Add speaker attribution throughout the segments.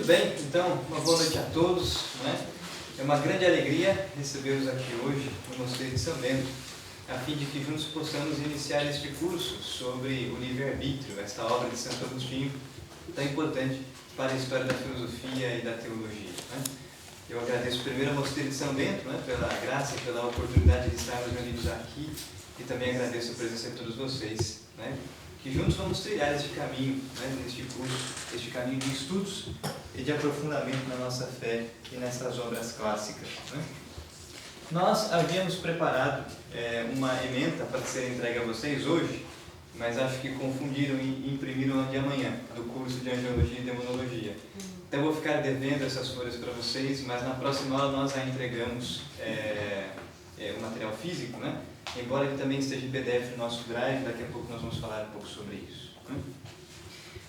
Speaker 1: Muito bem, então, uma boa noite a todos, né? É uma grande alegria recebê-los aqui hoje no Mosteiro de São Bento, a fim de que juntos possamos iniciar este curso sobre o livre-arbítrio, esta obra de Santo Agostinho, tão importante para a história da filosofia e da teologia, né? Eu agradeço primeiro ao Mosteiro de São Bento, né, pela graça e pela oportunidade de estarmos reunidos aqui, e também agradeço a presença de todos vocês, né, que juntos vamos trilhar este caminho, né, neste curso, este caminho de estudos e de aprofundamento na nossa fé e nessas obras clássicas, né. Nós havíamos preparado uma ementa para ser entregue a vocês hoje, mas acho que confundiram e imprimiram a de amanhã, do curso de Angiologia e Demonologia. Então eu vou ficar devendo essas folhas para vocês, mas na próxima aula nós já entregamos o material físico, né? Embora ele também esteja em PDF no nosso Drive, daqui a pouco nós vamos falar um pouco sobre isso, né?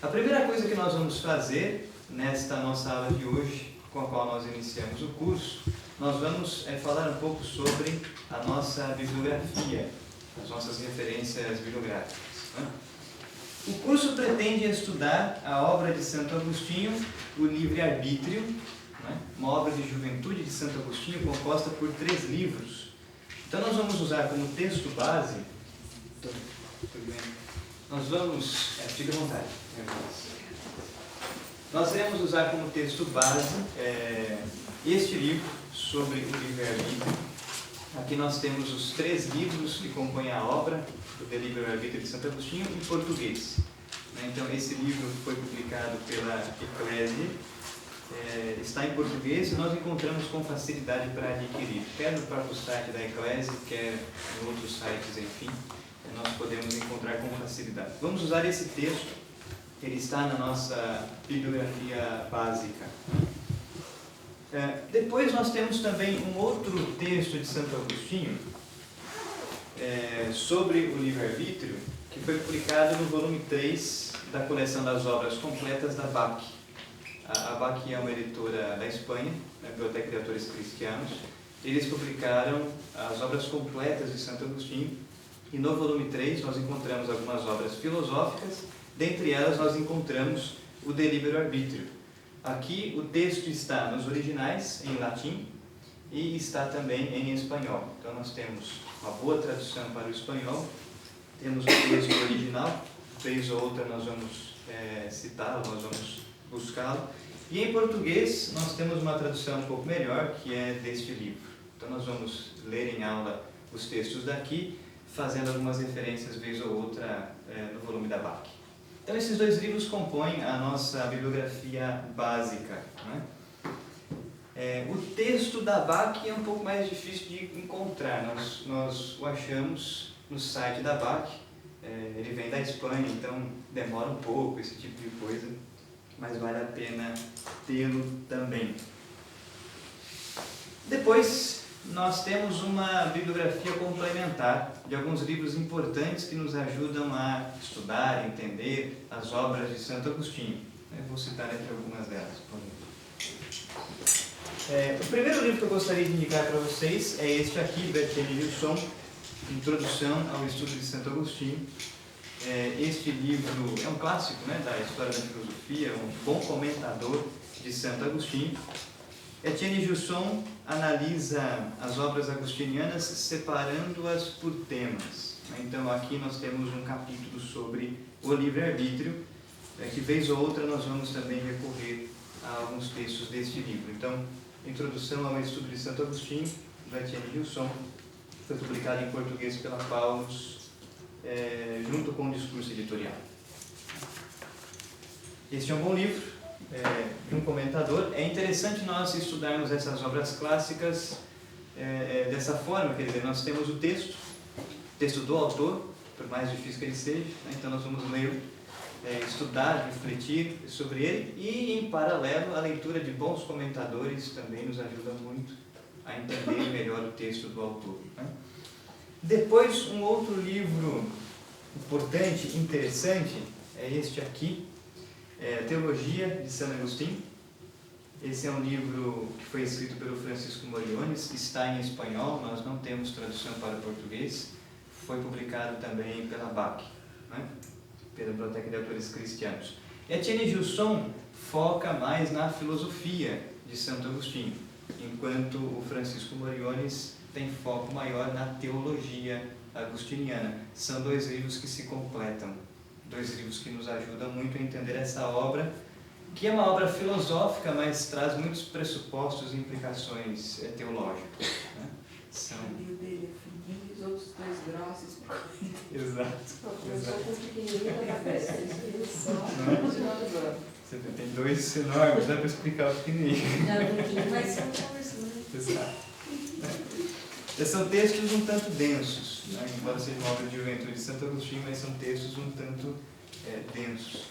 Speaker 1: A primeira coisa que nós vamos fazer nesta nossa aula de hoje, com a qual nós iniciamos o curso, nós vamos falar um pouco sobre a nossa bibliografia, as nossas referências bibliográficas, né? O curso pretende estudar a obra de Santo Agostinho, o Livre-Arbítrio, né? Uma obra de juventude de Santo Agostinho composta por 3 livros. Então nós vamos usar como texto base, nós vamos, fique à vontade, nós iremos usar como texto base este livro sobre o livre-arbítrio. Aqui nós temos os 3 livros que compõem a obra do Livre-Arbítrio de Santo Agostinho em português. Então esse livro foi publicado pela Eclésia, está em português e nós encontramos com facilidade para adquirir, quer no próprio site da Eclésia, quer em outros sites, enfim, nós podemos encontrar com facilidade. Vamos usar esse texto, ele está na nossa bibliografia básica. Depois nós temos também um outro texto de Santo Agostinho sobre o livre-arbítrio, que foi publicado no volume 3 da coleção das obras completas da BAC. A BAC é uma editora da Espanha, a Biblioteca de Autores Cristianos. Eles publicaram as obras completas de Santo Agostinho, e no volume 3 nós encontramos algumas obras filosóficas, dentre elas nós encontramos o De Libero Arbitrio. Aqui o texto está nos originais, em latim, e está também em espanhol. Então nós temos uma boa tradução para o espanhol, temos o texto original, vez ou outra nós vamos citá-lo, nós vamos buscá-lo, e em português nós temos uma tradução um pouco melhor, que é deste livro. Então nós vamos ler em aula os textos daqui, fazendo algumas referências vez ou outra no volume da BAC. Então esses 2 livros compõem a nossa bibliografia básica, né? O texto da BAC é um pouco mais difícil de encontrar, nós o achamos no site da BAC, ele vem da Espanha, então demora um pouco esse tipo de coisa, mas vale a pena tê-lo também. Depois nós temos uma bibliografia complementar de alguns livros importantes que nos ajudam a estudar, entender as obras de Santo Agostinho. Eu vou citar entre algumas delas, por exemplo. O primeiro livro que eu gostaria de indicar para vocês é este aqui, do Etienne Gilson, Introdução ao Estudo de Santo Agostinho. Este livro é um clássico, né, da história da filosofia, um bom comentador de Santo Agostinho. Etienne Gilson analisa as obras agostinianas separando-as por temas. Então aqui nós temos um capítulo sobre o livre-arbítrio, que vez ou outra nós vamos também recorrer a alguns textos deste livro. Então, Introdução ao Estudo de Santo Agostinho, do Etienne Gilson, foi publicado em português pela Paulus, junto com o discurso editorial. Este é um bom livro, de um comentador. É interessante nós estudarmos essas obras clássicas dessa forma, quer dizer, nós temos o texto do autor, por mais difícil que ele seja, né? Então nós vamos ler, estudar, refletir sobre ele, e em paralelo a leitura de bons comentadores também nos ajuda muito a entender melhor o texto do autor, né? Depois, um outro livro importante, interessante, é este aqui, Teologia de Santo Agostinho. Esse é um livro que foi escrito pelo Francisco Moriones, está em espanhol, nós não temos tradução para o português, foi publicado também pela BAC, né? Pela Biblioteca de Autores Cristianos. Etienne Gilson foca mais na filosofia de Santo Agostinho, enquanto o Francisco Moriones tem foco maior na teologia agostiniana. São dois livros que se completam, dois livros que nos ajudam muito a entender essa obra, que é uma obra filosófica, mas traz muitos pressupostos e implicações teológicas. Né? São...
Speaker 2: O livro dele é fininho e os outros dois grossos.
Speaker 1: Exato. Você tem dois enormes, dá para explicar o pequenininho.
Speaker 3: Vai ser um curso, né?
Speaker 1: Exato. São textos um tanto densos, né? Embora seja uma obra de juventude de Santo Agostinho, mas são textos um tanto densos.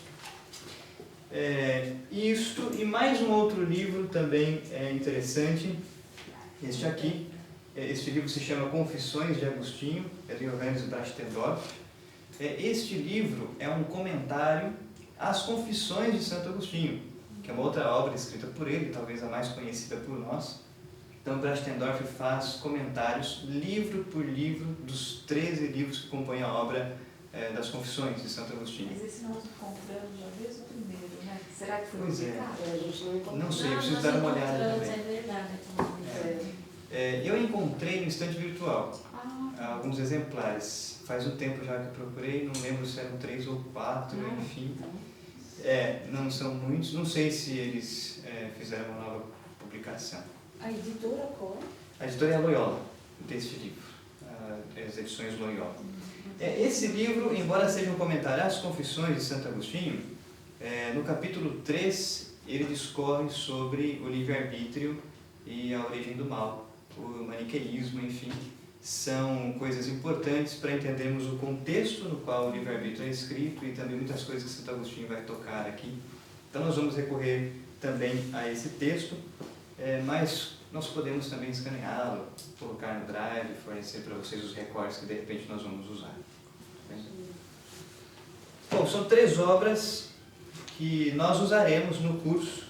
Speaker 1: Isto e mais um outro livro também é interessante, este aqui. Este livro se chama Confissões de Agostinho, é de Johannes Brastendorf. Este livro é um comentário às Confissões de Santo Agostinho, que é uma outra obra escrita por ele, talvez a mais conhecida por nós. Então, Brastendorf faz comentários, livro por livro, dos 13 livros que compõem a obra das Confissões de Santo Agostinho.
Speaker 2: Mas esse nós encontramos já desde o primeiro, né? Será que foi publicado?
Speaker 3: A gente não encontrou.
Speaker 1: Não sei, eu preciso dar uma olhada também.
Speaker 3: É verdade.
Speaker 1: Eu encontrei no estante virtual alguns exemplares. Faz um tempo já que eu procurei, não lembro se eram 3 ou 4, enfim. Não são muitos, não sei se eles fizeram uma nova publicação.
Speaker 2: A editora qual?
Speaker 1: A editora é a Loyola, deste livro, as edições Loyola. Esse livro, embora seja um comentário às Confissões de Santo Agostinho, no capítulo 3 ele discorre sobre o livre-arbítrio e a origem do mal, o maniqueísmo, enfim. São coisas importantes para entendermos o contexto no qual o livre-arbítrio é escrito e também muitas coisas que Santo Agostinho vai tocar aqui. Então nós vamos recorrer também a esse texto, mas nós podemos também escaneá-lo, colocar no Drive, fornecer para vocês os recortes que de repente nós vamos usar. Bom, são 3 obras que nós usaremos no curso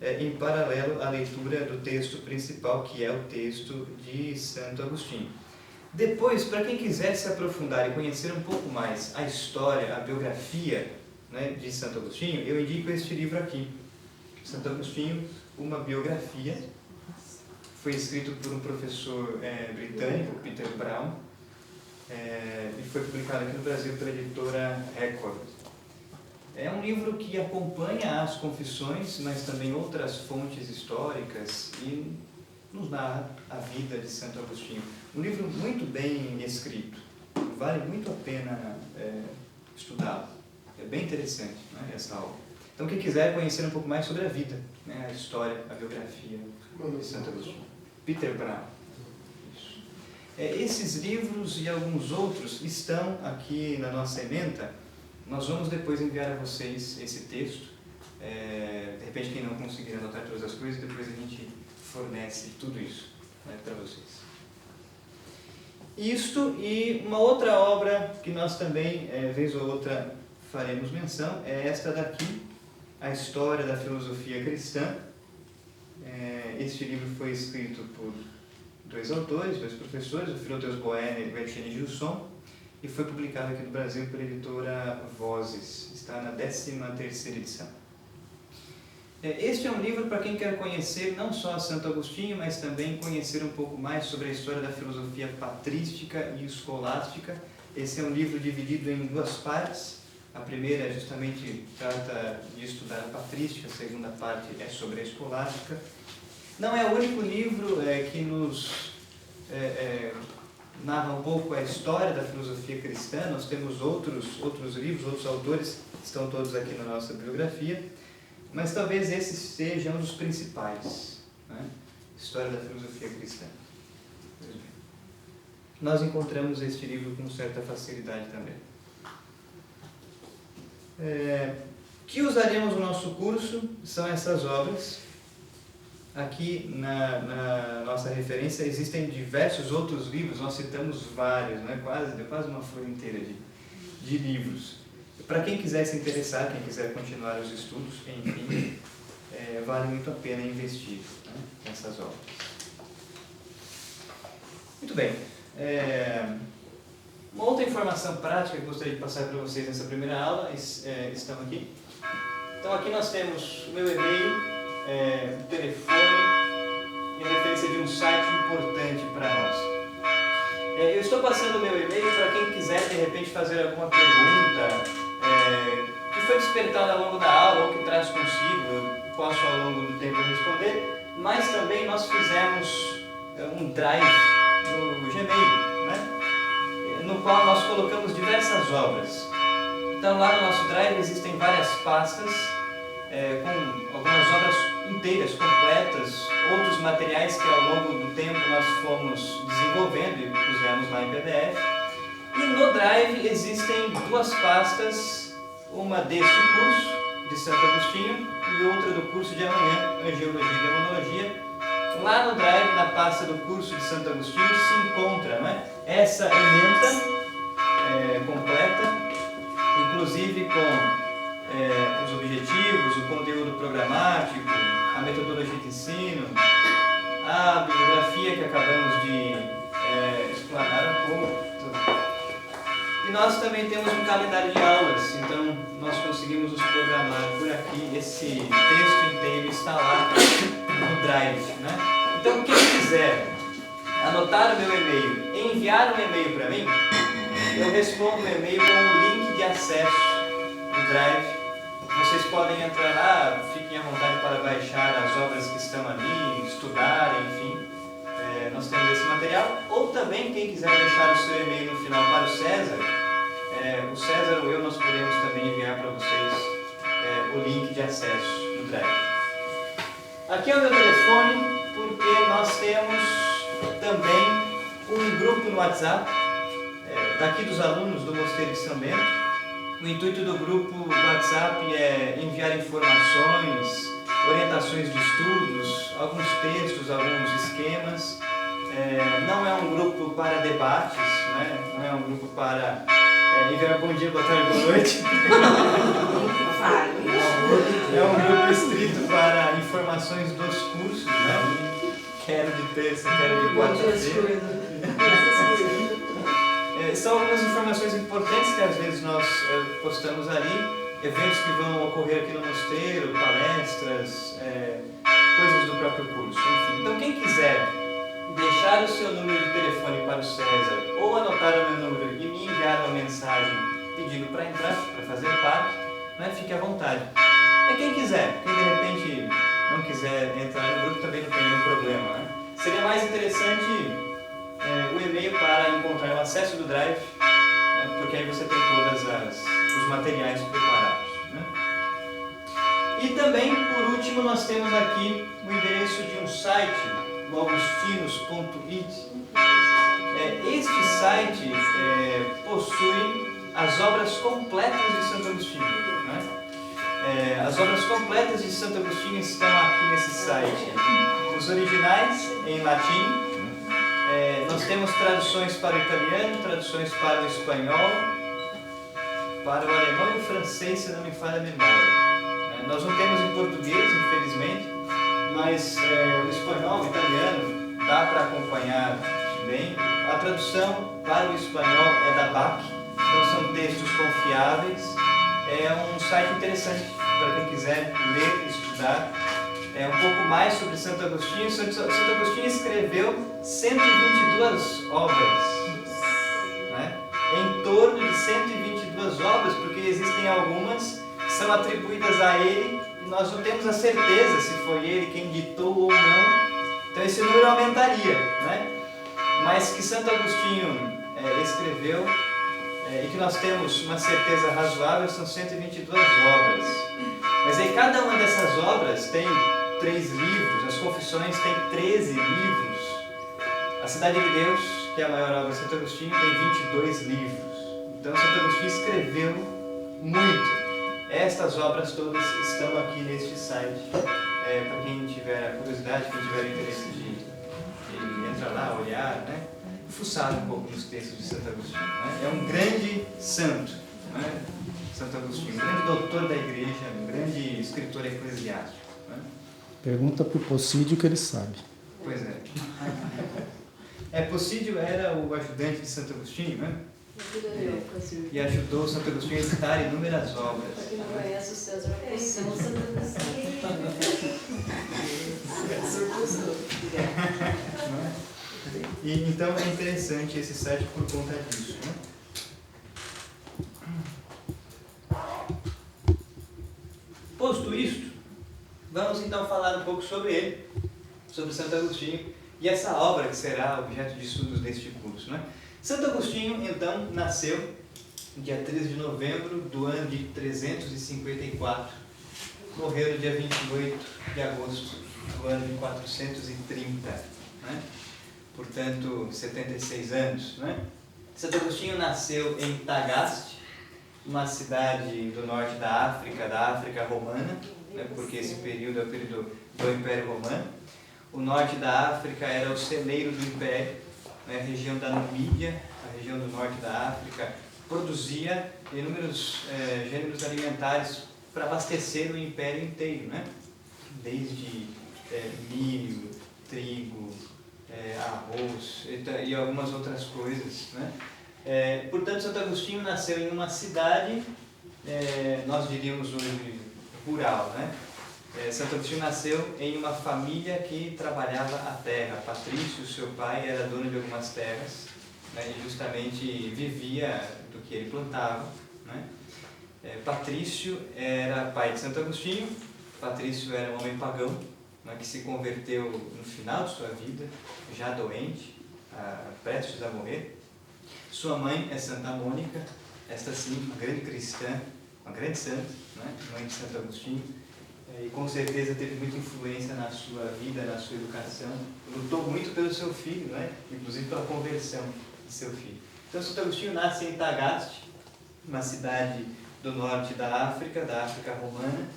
Speaker 1: em paralelo à leitura do texto principal, que é o texto de Santo Agostinho. Depois, para quem quiser se aprofundar e conhecer um pouco mais a história, a biografia, né, de Santo Agostinho, eu indico este livro aqui, Santo Agostinho, uma biografia. Foi escrito por um professor britânico, Peter Brown, e foi publicado aqui no Brasil pela editora Record. É um livro que acompanha as Confissões, mas também outras fontes históricas e nos narra a vida de Santo Agostinho. Um livro muito bem escrito, vale muito a pena estudá-lo. É bem interessante, né, essa obra. Então, quem quiser conhecer um pouco mais sobre a vida, né, a história, a biografia de Santo Agostinho. Peter Brown. Isso. Esses livros e alguns outros estão aqui na nossa ementa. Nós vamos depois enviar a vocês esse texto. De repente, quem não conseguir anotar todas as coisas, depois a gente fornece tudo isso, né, para vocês. Isto e uma outra obra que nós também, vez ou outra, faremos menção, é esta daqui, A História da Filosofia Cristã. Este livro foi escrito por 2 autores, 2 professores, o Philotheos Boehner e o Etienne Gilson, e foi publicado aqui no Brasil pela editora Vozes. Está na 13ª edição. Este é um livro para quem quer conhecer não só Santo Agostinho, mas também conhecer um pouco mais sobre a história da filosofia patrística e escolástica. Esse é um livro dividido em 2 partes. A primeira justamente trata de estudar a patrística, a segunda parte é sobre a escolástica. Não é o único livro que nos narra um pouco a história da filosofia cristã. Nós temos outros livros, outros autores, estão todos aqui na nossa biografia, mas talvez esse seja um dos principais, né? História da filosofia cristã. Nós encontramos este livro com certa facilidade também. Que usaremos no nosso curso são essas obras. Aqui na nossa referência existem diversos outros livros, nós citamos vários, né? quase uma folha inteira de livros. Para quem quiser se interessar, quem quiser continuar os estudos, enfim, vale muito a pena investir, né, nessas obras. Muito bem. Uma outra informação prática que eu gostaria de passar para vocês nessa primeira aula, estão aqui. Então aqui nós temos o meu e-mail, o telefone e a referência de um site importante para nós. Eu estou passando o meu e-mail para quem quiser de repente fazer alguma pergunta que foi despertada ao longo da aula ou que traz consigo, eu posso ao longo do tempo responder, mas também nós fizemos um drive no Gmail, né? No qual nós colocamos diversas obras. Então lá no nosso drive existem várias pastas com algumas obras inteiras, completas, outros materiais que ao longo do tempo nós fomos desenvolvendo e pusemos lá em PDF. E no drive existem duas pastas, uma deste curso de Santo Agostinho e outra do curso de amanhã, Angiologia e Demonologia. Lá no drive, na pasta do curso de Santo Agostinho, se encontra, né, essa ementa completa, inclusive com os objetivos, o conteúdo programático, a metodologia de ensino, a bibliografia que acabamos de explanar um pouco. E nós também temos um calendário de aulas, então nós conseguimos nos programar por aqui. Esse texto inteiro está lá no Drive, né? Então quem quiser anotar o meu e-mail e enviar um e-mail para mim, eu respondo o e-mail com um link de acesso do Drive. Vocês podem entrar lá, fiquem à vontade para baixar as obras que estão ali, estudar, enfim. Nós temos esse material. Ou também, quem quiser deixar o seu e-mail no final para o César ou eu, nós podemos também enviar para vocês o link de acesso do Drive. Aqui é o meu telefone, porque nós temos também um grupo no WhatsApp, daqui dos alunos do Mosteiro de São Bento. O intuito do grupo do WhatsApp é enviar informações, orientações de estudos, alguns textos, alguns esquemas. Não é um grupo para debates, né? Não é um grupo para enviar bom dia, boa tarde, boa noite. É um grupo estrito para informações dos cursos, né? Quero de terça, quero de quarta-feira. São algumas informações importantes que às vezes nós postamos ali, eventos que vão ocorrer aqui no mosteiro, palestras, coisas do próprio curso, enfim. Então quem quiser deixar o seu número de telefone para o César ou anotar o meu número e me enviar uma mensagem pedindo para entrar, para fazer parte, né, fique à vontade. E quem quiser, quem de repente não quiser entrar no grupo também não tem nenhum problema, né? Seria mais interessante o e-mail para encontrar o acesso do Drive, né, porque aí você tem todos os materiais preparados, né? E também, por último, nós temos aqui o endereço de um site, o augustinus.it. Este site possui as obras completas de Santo Agostinho, né? As obras completas de Santo Agostinho estão aqui nesse site. Os originais em latim. Nós temos traduções para o italiano, traduções para o espanhol, para o alemão e o francês, se não me falha a memória. Nós não temos em português, infelizmente, mas o espanhol, o italiano, dá para acompanhar bem. A tradução para o espanhol é da BAC, então são textos confiáveis. É um site interessante para quem quiser ler e estudar. Um pouco mais sobre Santo Agostinho. Santo Agostinho escreveu 122 obras, né? Em torno de 122 obras, porque existem algumas que são atribuídas a ele e nós não temos a certeza se foi ele quem ditou ou não. Então esse número aumentaria, né? Mas que Santo Agostinho escreveu e que nós temos uma certeza razoável são 122 obras. Mas aí cada uma dessas obras tem 3 livros, as Confissões têm 13 livros. A Cidade de Deus, que é a maior obra de Santo Agostinho, tem 22 livros. Então Santo Agostinho escreveu muito. Estas obras todas estão aqui neste site. Para quem tiver curiosidade, quem tiver interesse de entrar lá, olhar, né? Fuçar um pouco nos textos de Santo Agostinho, né? É um grande santo, né? Santo Agostinho, um grande doutor da igreja, um grande escritor eclesiástico, né?
Speaker 4: Pergunta para o Possídio que ele sabe.
Speaker 1: Pois é. Possídio era o ajudante de Santo Agostinho, né? e ajudou Santo Agostinho a editar inúmeras obras.
Speaker 3: Para quem não conhece o César Poção, Santo Agostinho.
Speaker 1: E então é interessante esse site por conta disso, né? Posto isto, vamos então falar um pouco sobre ele, sobre Santo Agostinho e essa obra que será objeto de estudos deste curso, né? Santo Agostinho, então, nasceu dia 13 de novembro do ano de 354, morreu no dia 28 de agosto do ano de 430, né? Portanto, 76 anos, né? Santo Agostinho nasceu em Tagaste, uma cidade do norte da África Romana, né? Porque esse período é o período do Império Romano. O norte da África era o celeiro do Império, né? A região da Numídia, a região do norte da África, produzia inúmeros gêneros alimentares para abastecer o Império inteiro, né? Desde milho, trigo, arroz e algumas outras coisas, né? Portanto, Santo Agostinho nasceu em uma cidade, nós diríamos hoje, rural, né? Santo Agostinho nasceu em uma família que trabalhava a terra. Patrício, seu pai, era dono de algumas terras, né? E justamente vivia do que ele plantava, né? Patrício era pai de Santo Agostinho. Patrício era um homem pagão, né, que se converteu no final de sua vida, já doente, prestes a morrer. Sua mãe é Santa Mônica, esta sim, uma grande cristã, uma grande santa, né, mãe de Santo Agostinho, e com certeza teve muita influência na sua vida, na sua educação. Lutou muito pelo seu filho, né, inclusive pela conversão de seu filho. Então, Santo Agostinho nasce em Tagaste, uma cidade do norte da África Romana,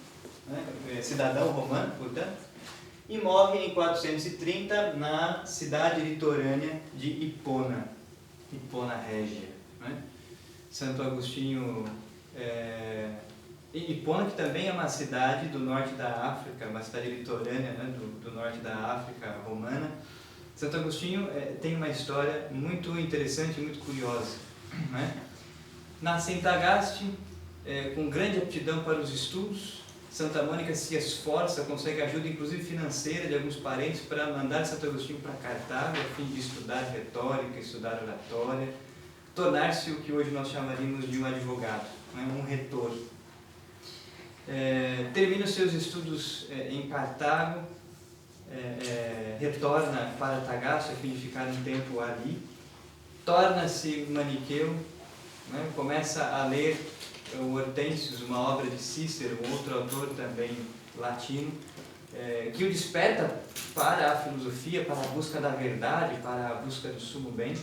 Speaker 1: né, cidadão romano, portanto, e morre em 430 na cidade litorânea de Hipona Régia, né? Santo Agostinho, Hipona, que também é uma cidade do norte da África, uma cidade litorânea, né, do norte da África romana. Santo Agostinho tem uma história muito interessante e muito curiosa, né? Nasce em Tagaste, com grande aptidão para os estudos. Santa Mônica se esforça, consegue ajuda inclusive financeira de alguns parentes para mandar Santo Agostinho para Cartago, a fim de estudar retórica, estudar oratória, tornar-se o que hoje nós chamaríamos de um advogado, né? Um retor. Termina os seus estudos em Cartago, retorna para Tagaste a fim de ficar um tempo ali, torna-se maniqueu, né? Começa a ler o Hortênsios, uma obra de Cícero, outro autor também latino, que o desperta para a filosofia, para a busca da verdade, para a busca do sumo bem,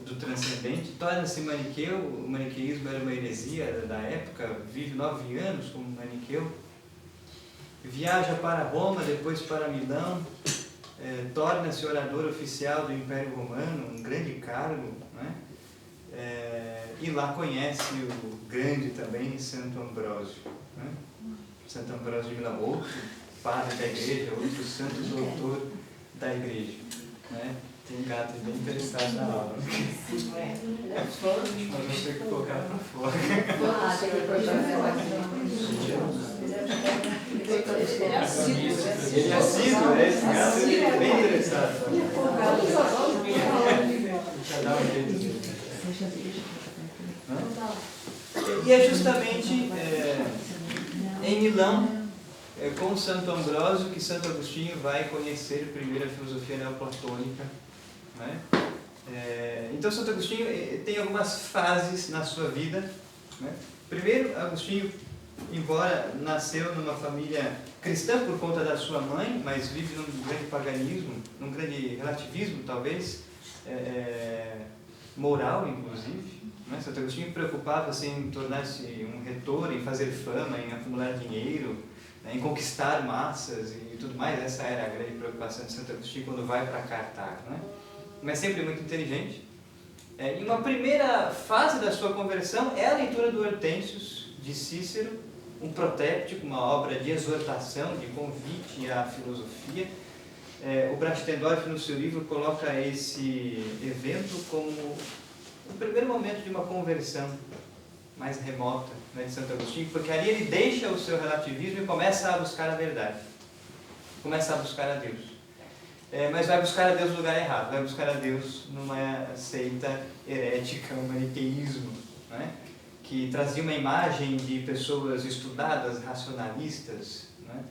Speaker 1: do transcendente. Torna-se maniqueu. O maniqueísmo era uma heresia da época, vive 9 anos como maniqueu, viaja para Roma, depois para Milão, torna-se orador oficial do Império Romano, um grande cargo, né? E lá conhece o grande também Santo Ambrósio, né? Santo Ambrósio de Milão, outro padre da igreja, outro santo doutor da igreja, né? Tem um gato bem interessado na aula. Mas vou ter que colocar para fora. Ele é assíduo, esse gato é bem interessado. Deixa eu dar um jeito. E é justamente em Milão, com Santo Ambrósio, que Santo Agostinho vai conhecer primeiro a filosofia neoplatônica, né? Então Santo Agostinho tem algumas fases na sua vida, né? Primeiro, Agostinho, embora nasceu numa família cristã por conta da sua mãe, mas vive num grande paganismo, num grande relativismo talvez, moral inclusive, né? Santo Agostinho preocupava-se em tornar-se um retor, em fazer fama, em acumular dinheiro, né? Em conquistar massas e tudo mais. Essa era a grande preocupação de Santo Agostinho quando vai para Cartago, né? Mas sempre muito inteligente. Em uma primeira fase da sua conversão é a leitura do Hortênsios de Cícero, um protéptico, uma obra de exortação, de convite à filosofia. O Bratendorf, no seu livro, coloca esse evento como o primeiro momento de uma conversão mais remota, né, de Santo Agostinho, porque ali ele deixa o seu relativismo e começa a buscar a verdade, começa a buscar a Deus. Mas vai buscar a Deus no lugar errado, vai buscar a Deus numa seita herética, um maniqueísmo, né, que trazia uma imagem de pessoas estudadas, racionalistas, né,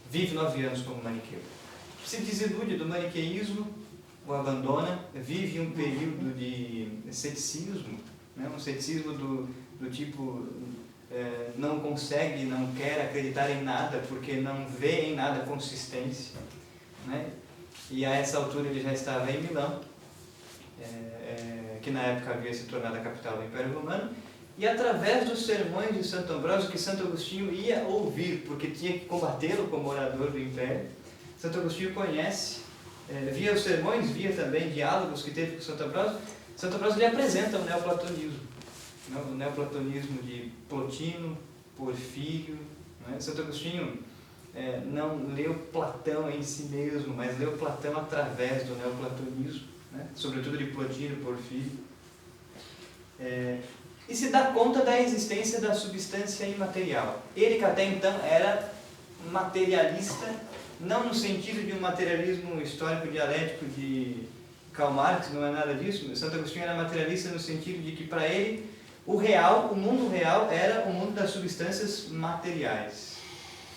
Speaker 1: vive 9 anos como maniqueu. Se desilude do maniqueísmo, o abandona, vive um período de ceticismo, né, um ceticismo do tipo não consegue, não quer acreditar em nada porque não vê em nada consistência, né? E a essa altura ele já estava em Milão, que na época havia se tornado a capital do Império Romano, e através dos sermões de Santo Ambrósio, que Santo Agostinho ia ouvir, porque tinha que combatê-lo como orador do Império, Santo Agostinho conhece, via os sermões, via também diálogos que teve com Santo Ambrósio. Santo Ambrósio lhe apresenta o neoplatonismo, o neoplatonismo de Plotino, Porfírio, né? Santo Agostinho não leu Platão em si mesmo, mas leu Platão através do neoplatonismo, né? Sobretudo de Plotino e Porfírio. E se dá conta da existência da substância imaterial. Ele, que até então era materialista, não no sentido de um materialismo histórico dialético de Karl Marx, não é nada disso. Santo Agostinho era materialista no sentido de que para ele o mundo real era o mundo das substâncias materiais,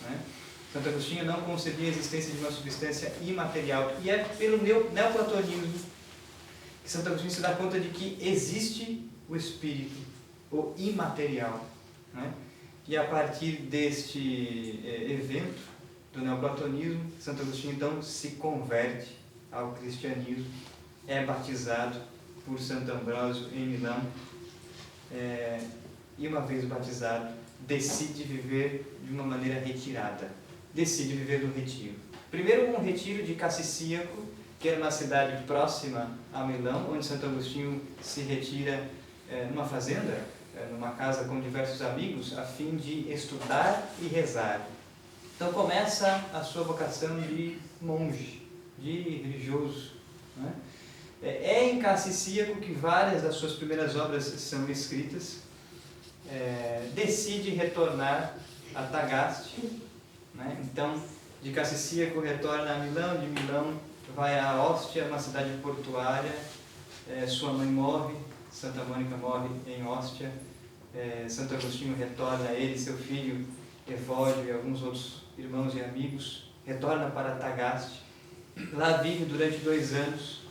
Speaker 1: né? Santo Agostinho não concebia a existência de uma substância imaterial, e é pelo neoplatonismo que Santo Agostinho se dá conta de que existe o espírito, o imaterial, né? E a partir deste evento do neoplatonismo, Santo Agostinho então se converte ao cristianismo, é batizado por Santo Ambrósio em Milão, e uma vez batizado, decide viver de uma maneira retirada, decide viver do retiro. Primeiro um retiro de Cassicíaco, que era uma cidade próxima a Milão, onde Santo Agostinho se retira numa fazenda, numa casa com diversos amigos, a fim de estudar e rezar. Então começa a sua vocação de monge, de religioso, né? É em Cassicíaco que várias das suas primeiras obras são escritas. Decide retornar a Tagaste, né? Então de Cassicíaco retorna a Milão, de Milão vai a Ostia, uma cidade portuária. Sua mãe morre, Santa Mônica morre em Ostia. Santo Agostinho retorna, ele e seu filho Evódio e alguns outros irmãos e amigos, retorna para Tagaste. Lá vive durante 2 anos,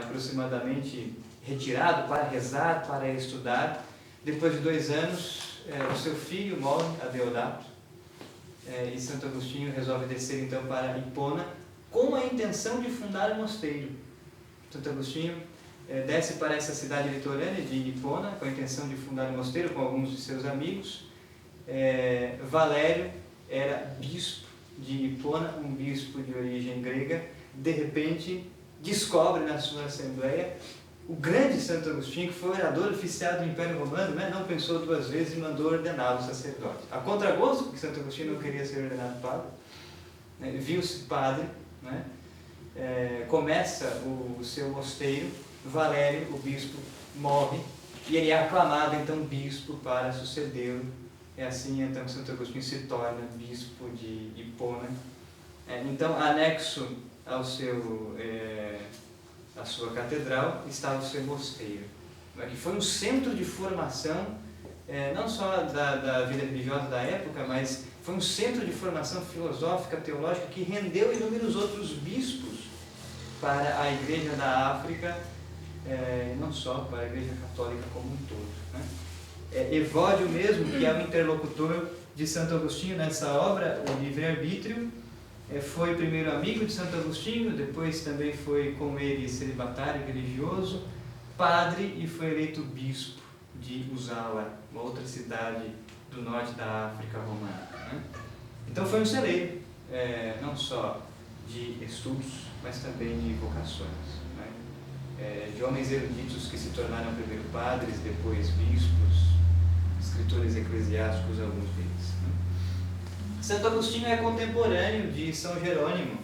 Speaker 1: aproximadamente, retirado para rezar, para estudar. Depois de 2 anos, o seu filho morre, Adeodato, e Santo Agostinho resolve descer então para Hipona, com a intenção de fundar um mosteiro. Santo Agostinho desce para essa cidade litorânea de Hipona, com a intenção de fundar um mosteiro com alguns de seus amigos. Valério era bispo de Hipona, um bispo de origem grega. De repente descobre na sua assembleia o grande Santo Agostinho, que foi orador oficial do Império Romano, né? Não pensou 2 vezes e mandou ordená-lo sacerdote. A contragosto, porque Santo Agostinho não queria ser ordenado padre, né? Viu-se padre, né? Começa o seu mosteiro. Valério, o bispo, morre e ele é aclamado então bispo para sucedê-lo. É assim então que Santo Agostinho se torna bispo de Hipona. Então, anexo à sua catedral estava o seu mosteiro, que foi um centro de formação, não só da vida religiosa da época, mas foi um centro de formação filosófica, teológica, que rendeu inúmeros outros bispos para a Igreja da África, não só para a Igreja Católica como um todo, né? Evódio mesmo, que é o interlocutor de Santo Agostinho nessa obra, o Livre-Arbítrio, foi primeiro amigo de Santo Agostinho, depois também foi com ele celibatário religioso, padre, e foi eleito bispo de Usala, uma outra cidade do norte da África romana, né? Então foi um celeiro, não só de estudos, mas também de vocações, né? De homens eruditos que se tornaram primeiro padres, depois bispos, escritores eclesiásticos, alguns deles, né? Santo Agostinho é contemporâneo de São Jerônimo,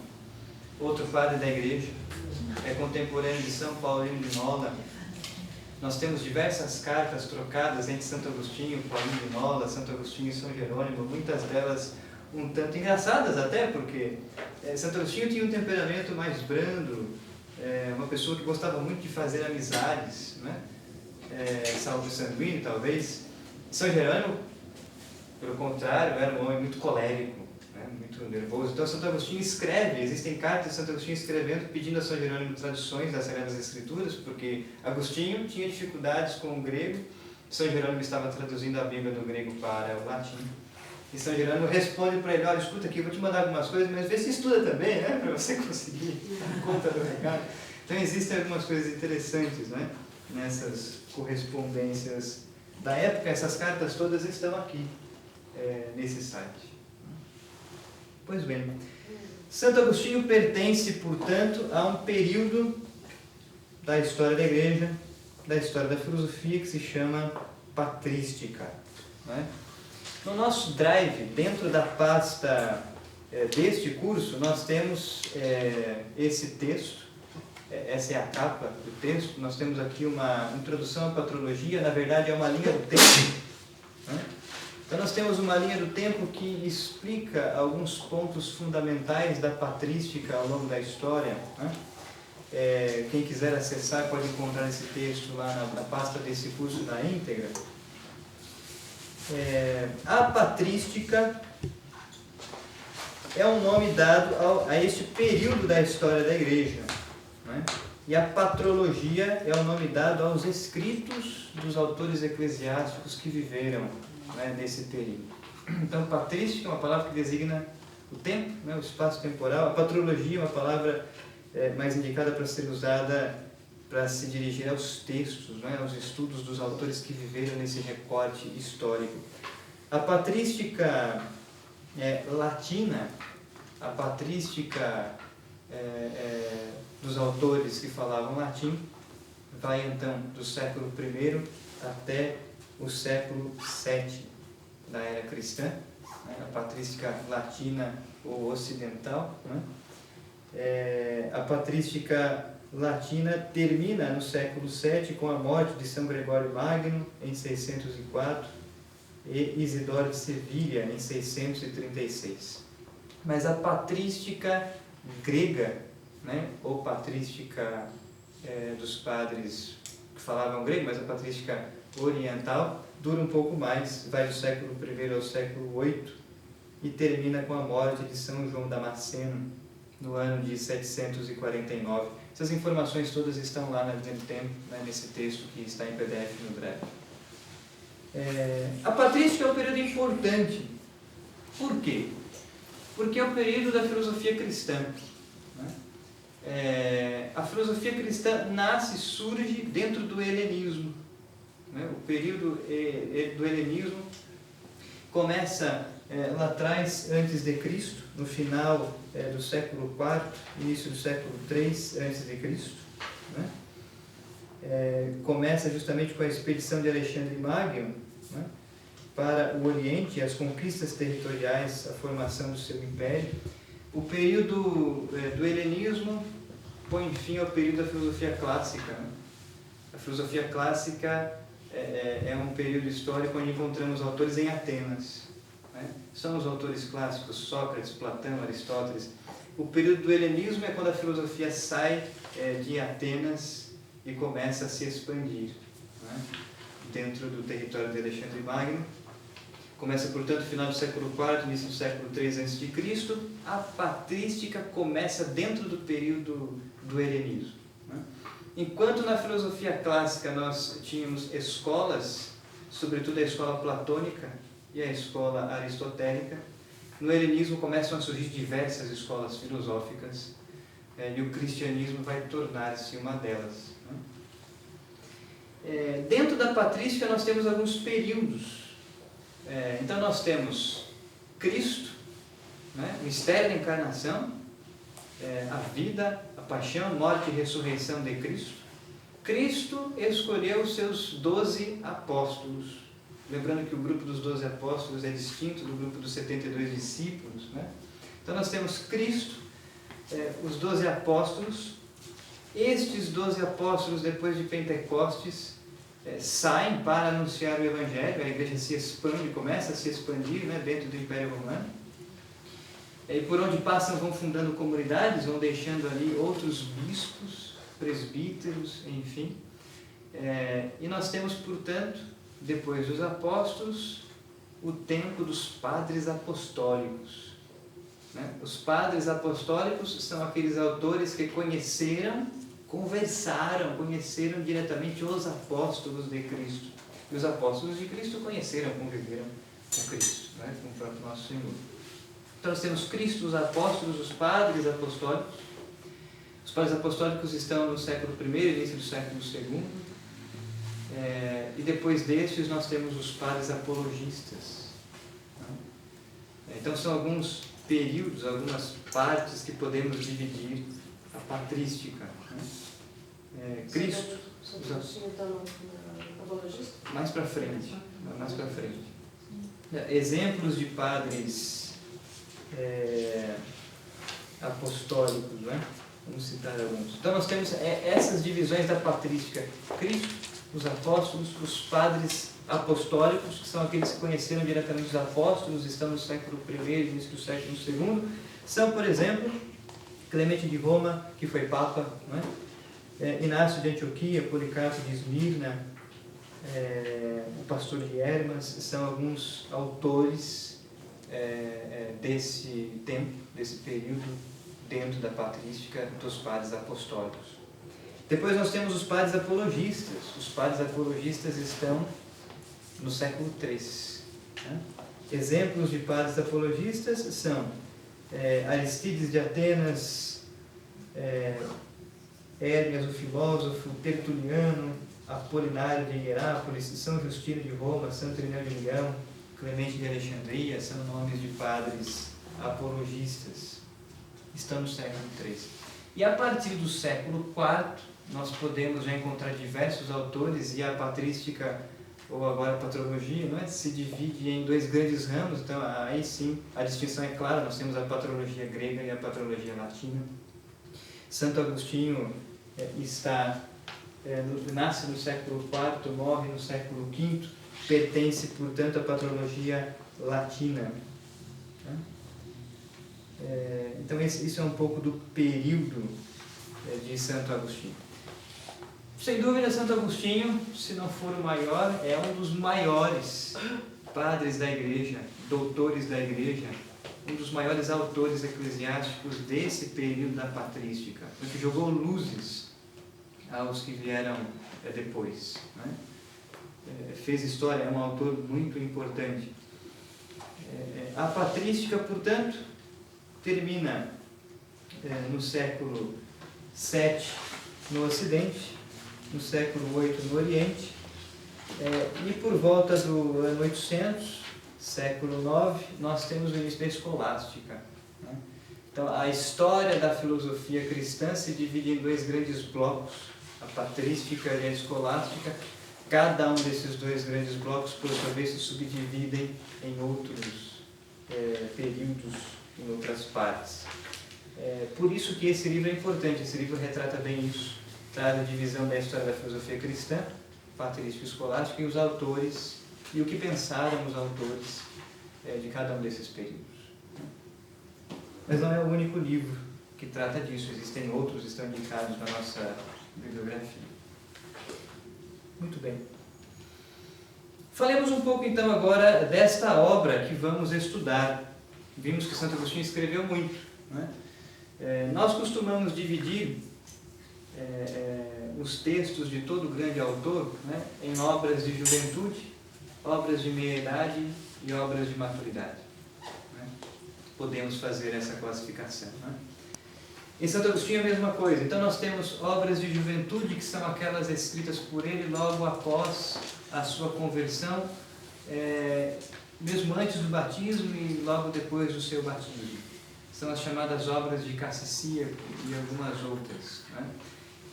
Speaker 1: outro padre da igreja, é contemporâneo de São Paulino de Nola, Nós temos diversas cartas trocadas entre Santo Agostinho, Paulinho de Nola, Santo Agostinho e São Jerônimo, muitas delas um tanto engraçadas até, porque Santo Agostinho tinha um temperamento mais brando, uma pessoa que gostava muito de fazer amizades, né? Salvo sanguíneo, talvez. São Jerônimo, pelo contrário, era um homem muito colérico, né? Muito nervoso. Então Santo Agostinho escreve, existem cartas de Santo Agostinho escrevendo, pedindo a São Jerônimo traduções das Sagradas Escrituras, porque Agostinho tinha dificuldades com o grego, São Jerônimo estava traduzindo a Bíblia do grego para o latim. E São Jerônimo responde para ele: olha, escuta aqui, eu vou te mandar algumas coisas, mas vê se estuda também, né? Para você conseguir dar conta do recado. Então existem algumas coisas interessantes, né? Nessas correspondências da época. Essas cartas todas estão aqui, nesse site. Pois bem, Santo Agostinho pertence, portanto, a um período da história da Igreja, da história da filosofia, que se chama patrística, né? No nosso drive, dentro da pasta deste curso, nós temos esse texto, essa é a capa do texto. Nós temos aqui uma introdução à patrologia, na verdade é uma linha do tempo, né? Então nós temos uma linha do tempo que explica alguns pontos fundamentais da patrística ao longo da história, né? Quem quiser acessar pode encontrar esse texto lá na pasta desse curso na íntegra. A patrística é um nome dado a este período da história da Igreja, né? E a patrologia é o nome dado aos escritos dos autores eclesiásticos que viveram, né, nesse período. Então, patrística é uma palavra que designa o tempo, né, o espaço temporal. A patrologia é uma palavra mais indicada para ser usada para se dirigir aos textos, né, aos estudos dos autores que viveram nesse recorte histórico. A patrística latina, a patrística dos autores que falavam latim, vai então do século I até o século VII da era cristã, né, a patrística latina ou ocidental, né? A patrística latina termina no século VII com a morte de São Gregório Magno em 604 e Isidoro de Sevilha em 636. Mas a patrística grega, né, ou patrística dos padres que falavam grego, mas a patrística oriental dura um pouco mais, vai do século I ao século VIII e termina com a morte de São João Damasceno no ano de 749. Essas informações todas estão lá na linha do tempo, né, nesse texto que está em PDF no Drive. A patrística é um período importante. Por quê? Porque é o período da filosofia cristã, né? A filosofia cristã nasce e surge dentro do helenismo, né? O período do helenismo começa lá atrás, antes de Cristo, no final do século IV, início do século III antes de Cristo, né? Começa justamente com a expedição de Alexandre Magno, né, para o Oriente, as conquistas territoriais, a formação do seu império. O período do helenismo põe fim ao período da filosofia clássica, né? A filosofia clássica é um período histórico onde encontramos autores em Atenas, né? São os autores clássicos Sócrates, Platão, Aristóteles. O período do helenismo é quando a filosofia sai de Atenas e começa a se expandir, né, dentro do território de Alexandre Magno. Começa, portanto, no final do século IV, início do século III a.C. A patrística começa dentro do período do helenismo, né? Enquanto na filosofia clássica nós tínhamos escolas, sobretudo a escola platônica e a escola aristotélica, no helenismo começam a surgir diversas escolas filosóficas, e o cristianismo vai tornar-se uma delas, né? Dentro da patrística nós temos alguns períodos. Então nós temos Cristo, né, o mistério da encarnação, a vida, a paixão, morte e ressurreição de Cristo. Cristo escolheu os seus 12 apóstolos. Lembrando que o grupo dos 12 apóstolos é distinto do grupo dos 72 discípulos, né? Então nós temos Cristo, os 12 apóstolos. Estes 12 apóstolos, depois de Pentecostes, saem para anunciar o Evangelho, a igreja se expande, começa a se expandir, né, dentro do Império Romano. E por onde passam vão fundando comunidades, vão deixando ali outros bispos, presbíteros, enfim. E nós temos, portanto, depois dos apóstolos, o tempo dos padres apostólicos. Né? Os padres apostólicos são aqueles autores que conheceram diretamente os apóstolos de Cristo. E os apóstolos de Cristo conheceram, conviveram com Cristo, né? Com o próprio nosso Senhor. Então nós temos Cristo, os apóstolos, os padres apostólicos. Os padres apostólicos estão no século I, início do século II. E depois destes nós temos os padres apologistas. Então são alguns períodos, algumas partes que podemos dividir a patrística. Cristo. Mais para frente. Exemplos de padres apostólicos, né? Vamos citar alguns. Então nós temos essas divisões da patrística: Cristo, os apóstolos, os padres apostólicos, que são aqueles que conheceram diretamente os apóstolos, estão no século I, início do século II. São, por exemplo, Clemente de Roma, que foi Papa, né? Inácio de Antioquia, Policarpo de Esmirna, o pastor de Hermas, são alguns autores desse tempo, desse período, dentro da patrística dos padres apostólicos. Depois nós temos os padres apologistas. Os padres apologistas estão no século III. Né? Exemplos de padres apologistas são Aristides de Atenas, Hermes, o filósofo, Tertuliano, Apolinário de Hierápolis, São Justino de Roma, Santo Irineu de Milão, Clemente de Alexandria, são nomes de padres apologistas. Estão no século III. E a partir do século IV, nós podemos já encontrar diversos autores, e a patrística, ou agora a patrologia, não é? Se divide em dois grandes ramos. Então aí sim a distinção é clara: nós temos a patrologia grega e a patrologia latina. Santo Agostinho nasce no século IV, morre no século V, pertence, portanto, à patrologia latina. Então isso é um pouco do período de Santo Agostinho. Sem dúvida, Santo Agostinho, se não for o maior, é um dos maiores padres da igreja, doutores da igreja, um dos maiores autores eclesiásticos desse período da patrística, porque jogou luzes aos que vieram depois, né? Fez história, é um autor muito importante. A patrística, portanto, termina no século VII no Ocidente, no século VIII no Oriente, e por volta do ano 800, século IX, nós temos o início da escolástica. Né? Então, a história da filosofia cristã se divide em dois grandes blocos: a patrística e a escolástica. Cada um desses dois grandes blocos, por sua vez, se subdividem em outros períodos, em outras partes. Por isso que esse livro é importante. Esse livro retrata bem isso. Traz a divisão da história da filosofia cristã, patrística e escolástica, e os autores, e o que pensaram os autores de cada um desses períodos. Mas não é o único livro que trata disso. Existem outros que estão indicados na nossa bibliografia. Muito bem. Falemos um pouco então agora desta obra que vamos estudar. Vimos que Santo Agostinho escreveu muito, né? Nós costumamos dividir os textos de todo grande autor, né, em obras de juventude, obras de meia-idade e obras de maturidade. Né? Podemos fazer essa classificação. Né? Em Santo Agostinho é a mesma coisa. Então nós temos obras de juventude, que são aquelas escritas por ele logo após a sua conversão, mesmo antes do batismo e logo depois do seu batismo. São as chamadas obras de Cassicíaco e algumas outras. Né?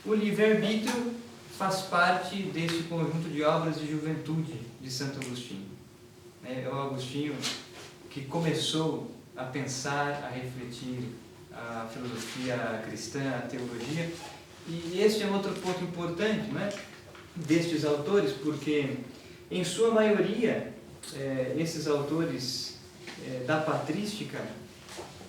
Speaker 1: O livre-arbítrio faz parte desse conjunto de obras de juventude de Santo Agostinho. É o Agostinho que começou a pensar, a refletir a filosofia cristã, a teologia. E este é outro ponto importante, né? destes autores, porque, em sua maioria, esses autores da patrística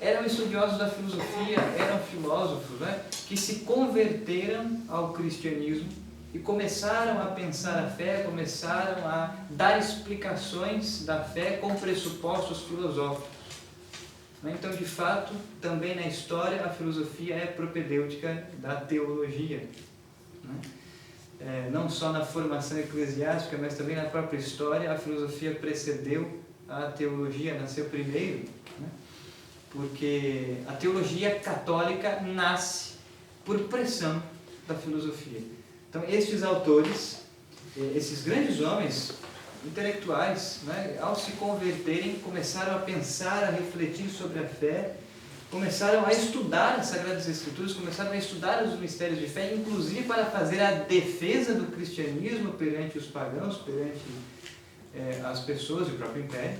Speaker 1: eram estudiosos da filosofia, eram filósofos, né, que se converteram ao cristianismo e começaram a pensar a fé, começaram a dar explicações da fé com pressupostos filosóficos. Então, de fato, também na história, a filosofia é propedêutica da teologia. Não só na formação eclesiástica, mas também na própria história, a filosofia precedeu a teologia, nasceu primeiro, porque a teologia católica nasce por pressão da filosofia. Então, estes autores, esses grandes homens intelectuais, ao se converterem, começaram a pensar, a refletir sobre a fé, começaram a estudar as Sagradas Escrituras, começaram a estudar os mistérios de fé, inclusive para fazer a defesa do cristianismo perante os pagãos, perante as pessoas e o próprio império.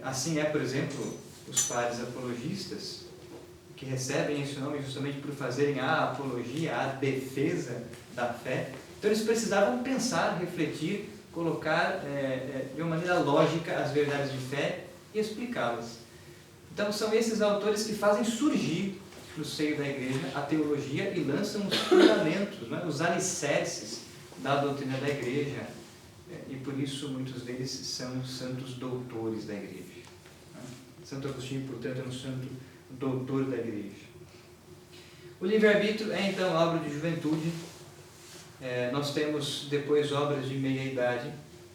Speaker 1: Assim por exemplo, os padres apologistas, que recebem esse nome justamente por fazerem a apologia, a defesa da fé. Então eles precisavam pensar, refletir, colocar de uma maneira lógica as verdades de fé e explicá-las. Então são esses autores que fazem surgir no seio da igreja a teologia e lançam os fundamentos, os alicerces da doutrina da igreja. E por isso muitos deles são santos doutores da igreja. Santo Agostinho, portanto, é um santo doutor da igreja. O livre-arbítrio é então obra de juventude. Nós temos depois obras de meia-idade,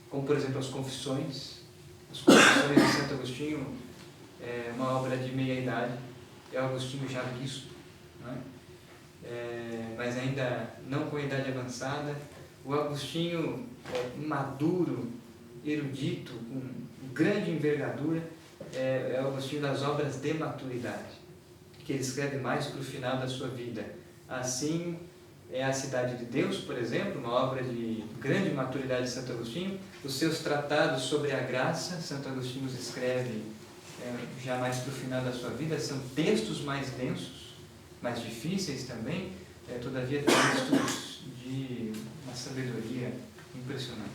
Speaker 1: como por exemplo as Confissões. As Confissões de Santo Agostinho é uma obra de meia-idade, é o Agostinho já bispo, mas ainda não com idade avançada. O Agostinho maduro, erudito, com grande envergadura, é o Agostinho das obras de maturidade, que ele escreve mais para o final da sua vida. Assim, é a Cidade de Deus, por exemplo, uma obra de grande maturidade de Santo Agostinho. Os seus tratados sobre a graça, Santo Agostinho os escreve já mais para o final da sua vida. São textos mais densos, mais difíceis também, todavia textos de uma sabedoria impressionante.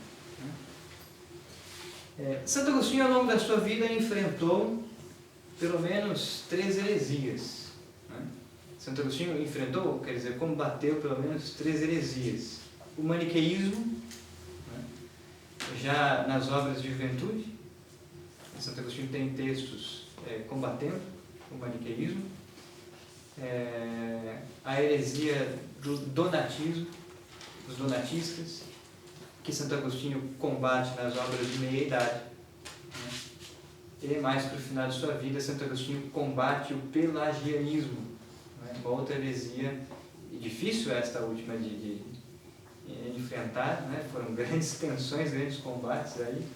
Speaker 1: Santo Agostinho, ao longo da sua vida, enfrentou pelo menos 3 heresias. Santo Agostinho enfrentou, quer dizer, combateu pelo menos 3 heresias. O maniqueísmo, já nas obras de juventude, Santo Agostinho tem textos combatendo o maniqueísmo. A heresia do donatismo, dos donatistas, que Santo Agostinho combate nas obras de meia-idade. E mais para o final de sua vida, Santo Agostinho combate o pelagianismo, uma outra heresia, e difícil esta última de enfrentar, foram grandes tensões, grandes combates aí,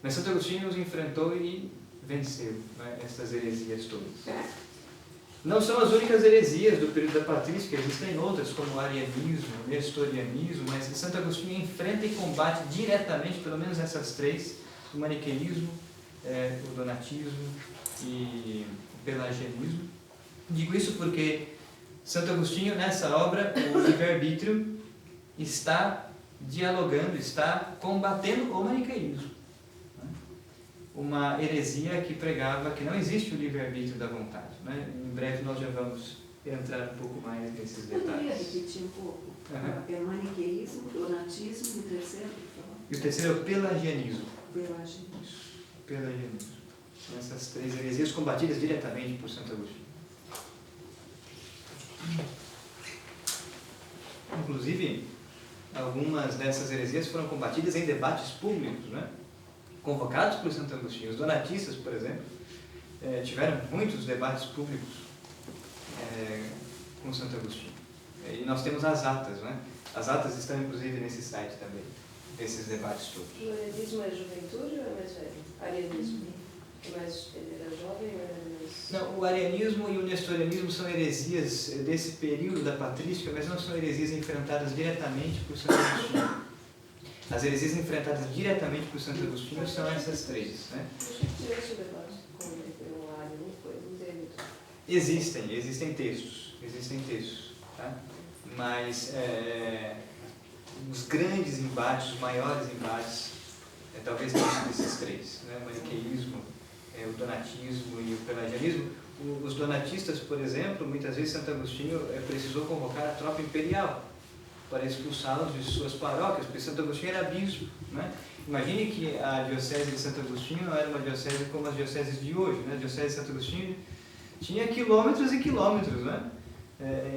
Speaker 1: mas Santo Agostinho os enfrentou e venceu essas heresias todas. Não são as únicas heresias do período da patrística, existem outras, como o arianismo, o nestorianismo, mas Santo Agostinho enfrenta e combate diretamente, pelo menos essas 3, o maniqueísmo, o donatismo e o pelagianismo. Digo isso porque Santo Agostinho, nessa obra, o livre-arbítrio, está dialogando, está combatendo o maniqueísmo. Uma heresia que pregava que não existe o livre-arbítrio da vontade. Em breve nós já vamos entrar um pouco mais nesses detalhes.
Speaker 3: Poderia repetir um pouco? É o maniqueísmo, o donatismo e o terceiro?
Speaker 1: E o terceiro é o pelagianismo.
Speaker 3: Pelagianismo.
Speaker 1: Pelagianismo. São essas 3 heresias combatidas diretamente por Santo Agostinho. Inclusive, algumas dessas heresias foram combatidas em debates públicos, convocados por Santo Agostinho. Os donatistas, por exemplo, tiveram muitos debates públicos com Santo Agostinho. E nós temos as atas, As atas estão inclusive nesse site também, desses debates todos.
Speaker 5: O arianismo é juventude ou é mais velho? Arianismo. Ele era jovem ou era mais...
Speaker 1: Não, o arianismo e o nestorianismo são heresias desse período da patrística, mas não são heresias enfrentadas diretamente por Santo Agostinho. As heresias enfrentadas diretamente por Santo Agostinho são essas 3.
Speaker 5: Esse debate com o Ariano não teve.
Speaker 1: Existem textos, tá? Mas os grandes embates, os maiores embates, talvez tenham desses três, né? O maniqueísmo, o donatismo e o pelagianismo. Os donatistas, por exemplo, muitas vezes Santo Agostinho precisou convocar a tropa imperial para expulsá-los de suas paróquias, porque Santo Agostinho era bispo, né? Imagine que a diocese de Santo Agostinho não era uma diocese como as dioceses de hoje, né? A diocese de Santo Agostinho tinha quilômetros e quilômetros, né?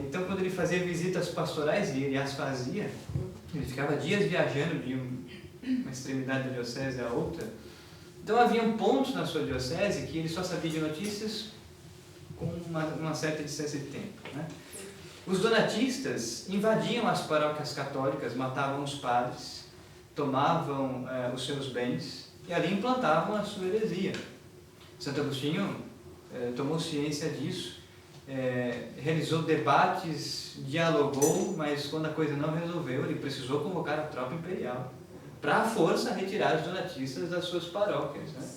Speaker 1: Então, quando ele fazia visitas pastorais, e ele as fazia, ele ficava dias viajando de uma extremidade da diocese à outra. Então, haviam pontos na sua diocese que ele só sabia de notícias com uma certa distância de tempo, né? Os donatistas invadiam as paróquias católicas, matavam os padres, tomavam os seus bens e ali implantavam a sua heresia. Santo Agostinho tomou ciência disso, realizou debates, dialogou, mas quando a coisa não resolveu, ele precisou convocar a tropa imperial para a força retirar os donatistas das suas paróquias, né?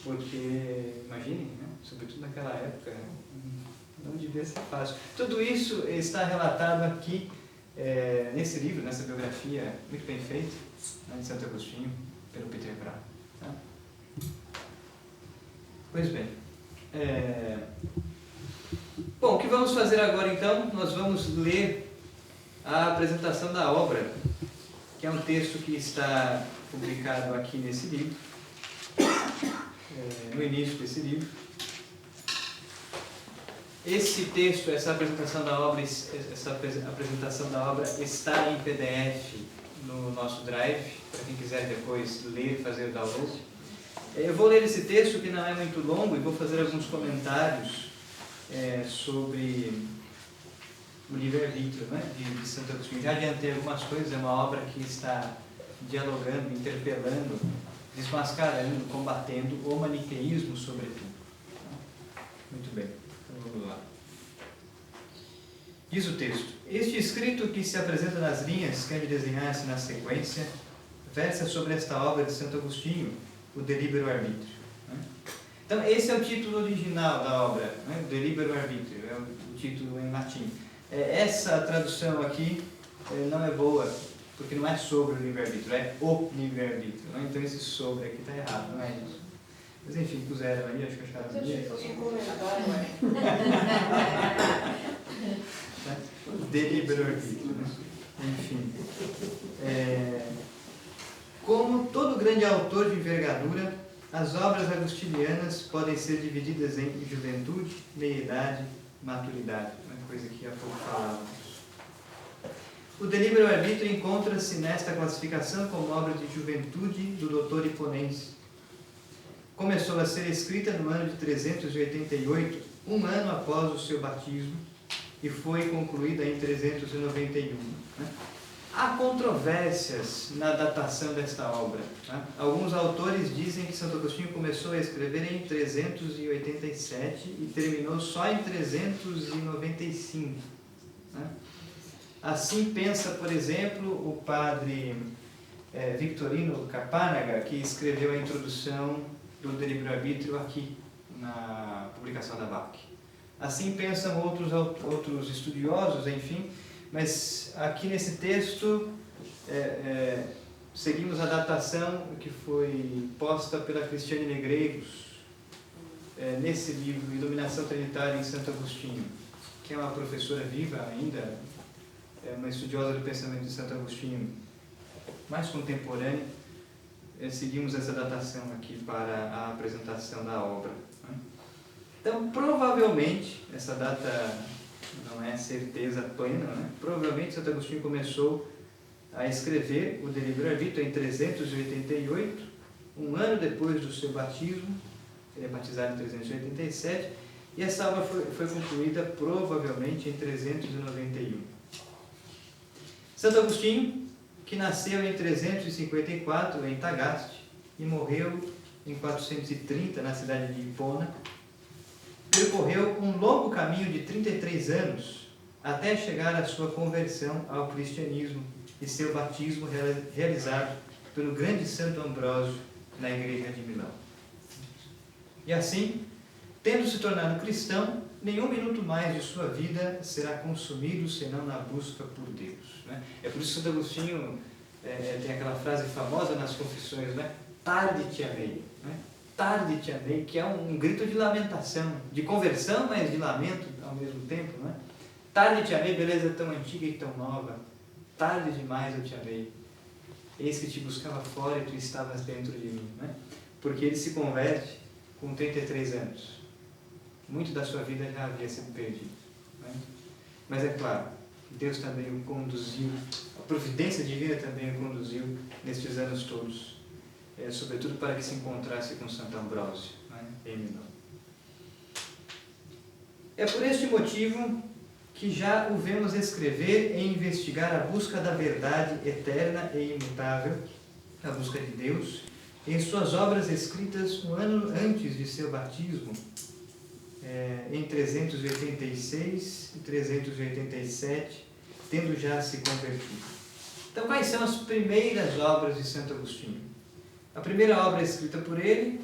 Speaker 1: Porque, imaginem, né? Sobretudo naquela época, não devia ser fácil. Tudo isso está relatado aqui nesse livro, nessa biografia muito bem feita, né, de Santo Agostinho, pelo Peter Braun. Tá? Pois bem. Bom, o que vamos fazer agora então? Nós vamos ler a apresentação da obra, que é um texto que está publicado aqui nesse livro, no início desse livro. Esse texto, essa apresentação da obra está em PDF no nosso Drive, para quem quiser depois ler e fazer o download. Eu vou ler esse texto, que não é muito longo, e vou fazer alguns comentários sobre o livre-arbítrio, né, de Santo Agostinho. Já adiantei algumas coisas, é uma obra que está dialogando, interpelando, desmascarando, combatendo o maniqueísmo, sobretudo. Muito bem, então vamos lá. Diz o texto: este escrito, que se apresenta nas linhas que há de desenhar-se na sequência, versa sobre esta obra de Santo Agostinho, o De Libero Arbitrio. Então, esse é o título original da obra, né? De Libero Arbitrio, é o título em latim. Essa tradução aqui não é boa, porque não é sobre o livre-arbítrio, é o livre-arbítrio. Né? Então, esse sobre aqui está errado, não é isso. Mas, enfim, puseram aí, acho que acharam
Speaker 5: Se
Speaker 1: bonito.
Speaker 5: fosse um comentário,
Speaker 1: De Libero Arbitrio, né? Enfim. Como todo grande autor de envergadura, as obras agostinianas podem ser divididas em juventude, meia-idade, maturidade, uma coisa que há pouco falávamos. O De Libero Arbitrio encontra-se nesta classificação como obra de juventude do doutor Hiponense. Começou a ser escrita no ano de 388, um ano após o seu batismo, e foi concluída em 391. Né? Há controvérsias na datação desta obra. Né? Alguns autores dizem que Santo Agostinho começou a escrever em 387 e terminou só em 395. Né? Assim pensa, por exemplo, o padre Victorino Capánaga, que escreveu a introdução do De Libero Arbitrio aqui, na publicação da BAC. Assim pensam outros estudiosos, enfim, mas aqui nesse texto seguimos a datação que foi posta pela Cristiane Negreiros nesse livro, Iluminação Trinitária em Santo Agostinho, que é uma professora viva ainda, uma estudiosa do pensamento de Santo Agostinho mais contemporânea. Seguimos essa datação aqui para a apresentação da obra. Então, provavelmente, essa data não é certeza plena, né? Provavelmente Santo Agostinho começou a escrever o De Libero Arbitrio em 388, um ano depois do seu batismo. Ele é batizado em 387, e essa obra foi concluída provavelmente em 391. Santo Agostinho, que nasceu em 354 em Tagaste e morreu em 430 na cidade de Hipona, percorreu um longo caminho de 33 anos até chegar à sua conversão ao cristianismo e seu batismo realizado pelo grande Santo Ambrósio na igreja de Milão. E assim, Tendo se tornado cristão, nenhum minuto mais de sua vida será consumido senão na busca por Deus. Né? É por isso que Santo Agostinho tem aquela frase famosa nas Confissões, né? Tarde te amei. Né? Tarde te amei, que é um grito de lamentação, de conversão, mas de lamento ao mesmo tempo. Né? Tarde te amei, beleza tão antiga e tão nova. Tarde demais eu te amei. Eis que te buscava fora e tu estavas dentro de mim. Né? Porque ele se converte com 33 anos. Muito da sua vida já havia sido perdido. Né? Mas é claro, Deus também o conduziu, a providência divina também o conduziu nestes anos todos, sobretudo para que se encontrasse com Santo Ambrósio, né? Em Milão. É por este motivo que já o vemos escrever e investigar a busca da verdade eterna e imutável, a busca de Deus, em suas obras escritas um ano antes de seu batismo, em 386 e 387, tendo já se convertido. Então, quais são as primeiras obras de Santo Agostinho? A primeira obra escrita por ele,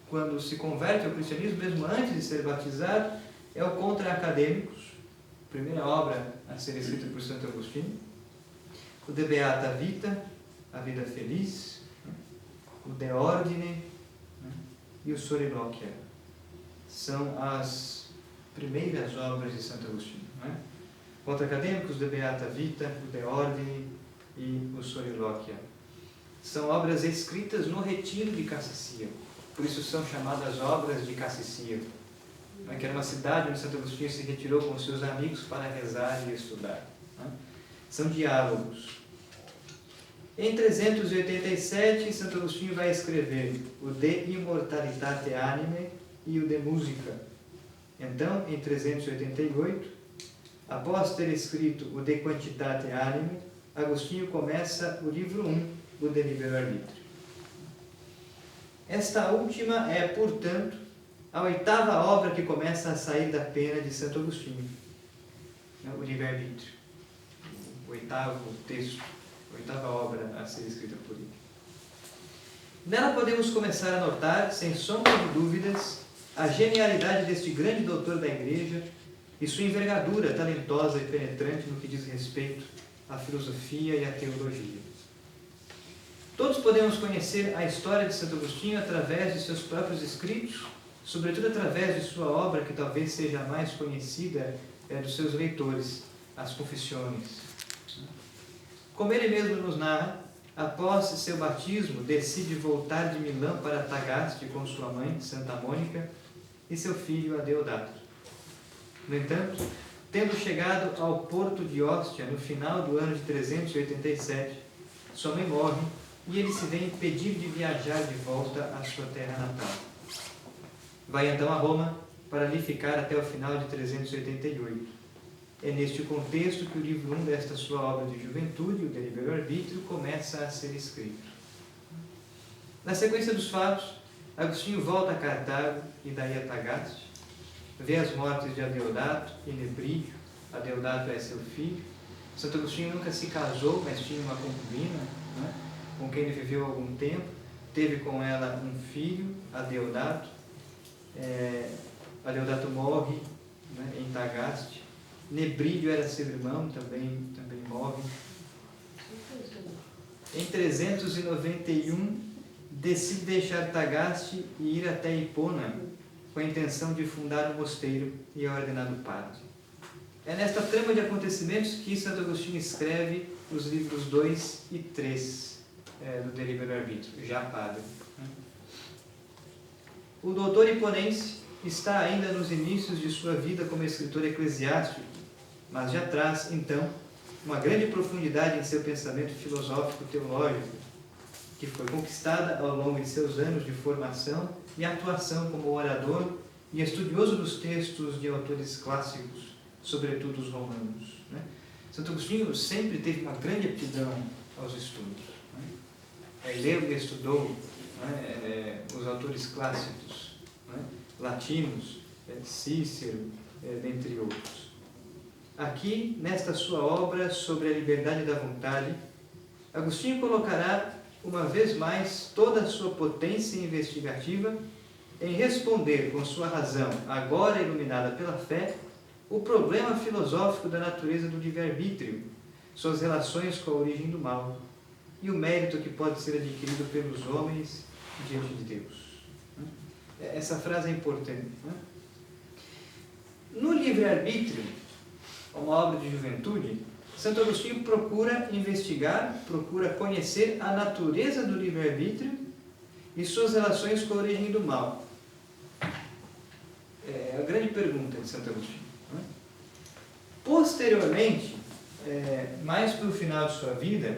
Speaker 1: quando se converte ao cristianismo, mesmo antes de ser batizado, é o Contra Acadêmicos, a primeira obra a ser escrita por Santo Agostinho. O De Beata Vita, a Vida Feliz, o De Ordine, e o Soliloquia. São as primeiras obras de Santo Agostinho. Contra Acadêmicos, De Beata Vita, o De Ordine e o Soliloquia. São obras escritas no retiro de Cassicia. Por isso são chamadas obras de Cassicia, que era uma cidade onde Santo Agostinho se retirou com seus amigos para rezar e estudar. São diálogos. Em 387, Santo Agostinho vai escrever o De Immortalitate Anime e o De Musica. Então, em 388, após ter escrito o De Quantitate Anime, Agostinho começa o livro 1, o De Libero Arbitrio. Esta última é, portanto, a oitava obra que começa a sair da pena de Santo Agostinho, o Livre-Arbítrio, o oitavo texto, a oitava obra a ser escrita por ele. Nela podemos começar a notar, sem sombra de dúvidas, a genialidade deste grande doutor da Igreja e sua envergadura talentosa e penetrante no que diz respeito à filosofia e à teologia. Todos podemos conhecer a história de Santo Agostinho através de seus próprios escritos, sobretudo através de sua obra, que talvez seja a mais conhecida dos seus leitores, as Confissões. Como ele mesmo nos narra, após seu batismo, decide voltar de Milão para Tagaste com sua mãe, Santa Mônica, e seu filho Adeodato. No entanto, tendo chegado ao porto de Ostia no final do ano de 387, sua mãe morre e ele se vê impedido de viajar de volta à sua terra natal. Vai então a Roma para ali ficar até o final de 388. É neste contexto que o livro 1 desta sua obra de juventude, o De Libero Arbitrio, começa a ser escrito. Na sequência dos fatos, Agostinho volta a Cartago e daí a Tagaste, vê as mortes de Adeodato e Nebrígio. Adeodato é seu filho. Santo Agostinho nunca se casou, mas tinha uma concubina, com quem ele viveu algum tempo. Teve com ela um filho, Adeodato. Adeodato morre em Tagaste. Nebrígio era seu irmão, também morre. Em 391, decide deixar Tagaste e ir até Hipona, com a intenção de fundar um mosteiro, e é ordenado padre. É nesta trama de acontecimentos que Santo Agostinho escreve os livros 2 e 3 do De Libero Arbitrio, já padre. O doutor hiponense está ainda nos inícios de sua vida como escritor eclesiástico, mas já traz, então, uma grande profundidade em seu pensamento filosófico-teológico, que foi conquistada ao longo de seus anos de formação e atuação como orador e estudioso dos textos de autores clássicos, sobretudo os romanos. Santo Agostinho sempre teve uma grande aptidão aos estudos. Leu e estudou os autores clássicos, latinos, Cícero, dentre outros. Aqui, nesta sua obra sobre a liberdade da vontade, Agostinho colocará, uma vez mais, toda a sua potência investigativa em responder com sua razão, agora iluminada pela fé, o problema filosófico da natureza do livre-arbítrio, suas relações com a origem do mal e o mérito que pode ser adquirido pelos homens diante de Deus. Essa frase é importante. No livre-arbítrio, uma obra de juventude, Santo Agostinho procura investigar, procura conhecer a natureza do livre-arbítrio e suas relações com a origem do mal. É a grande pergunta de Santo Agostinho. Posteriormente, mais para o final de sua vida,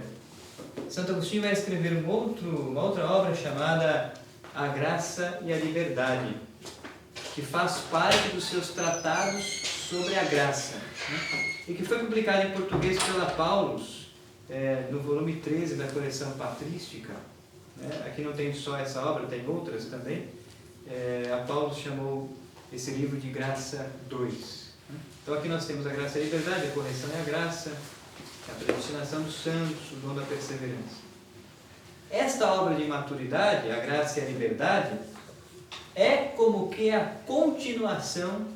Speaker 1: Santo Agostinho vai escrever uma outra obra chamada A Graça e a Liberdade, que faz parte dos seus tratados sobre a graça, e que foi publicado em português pela Paulus, no volume 13 da coleção patrística. Aqui não tem só essa obra, tem outras também. A Paulus chamou esse livro de Graça 2. Então aqui nós temos a graça e a liberdade, a correção e a graça, a predestinação dos santos, o dom da perseverança. Esta obra de maturidade, a graça e a liberdade, é como que a continuação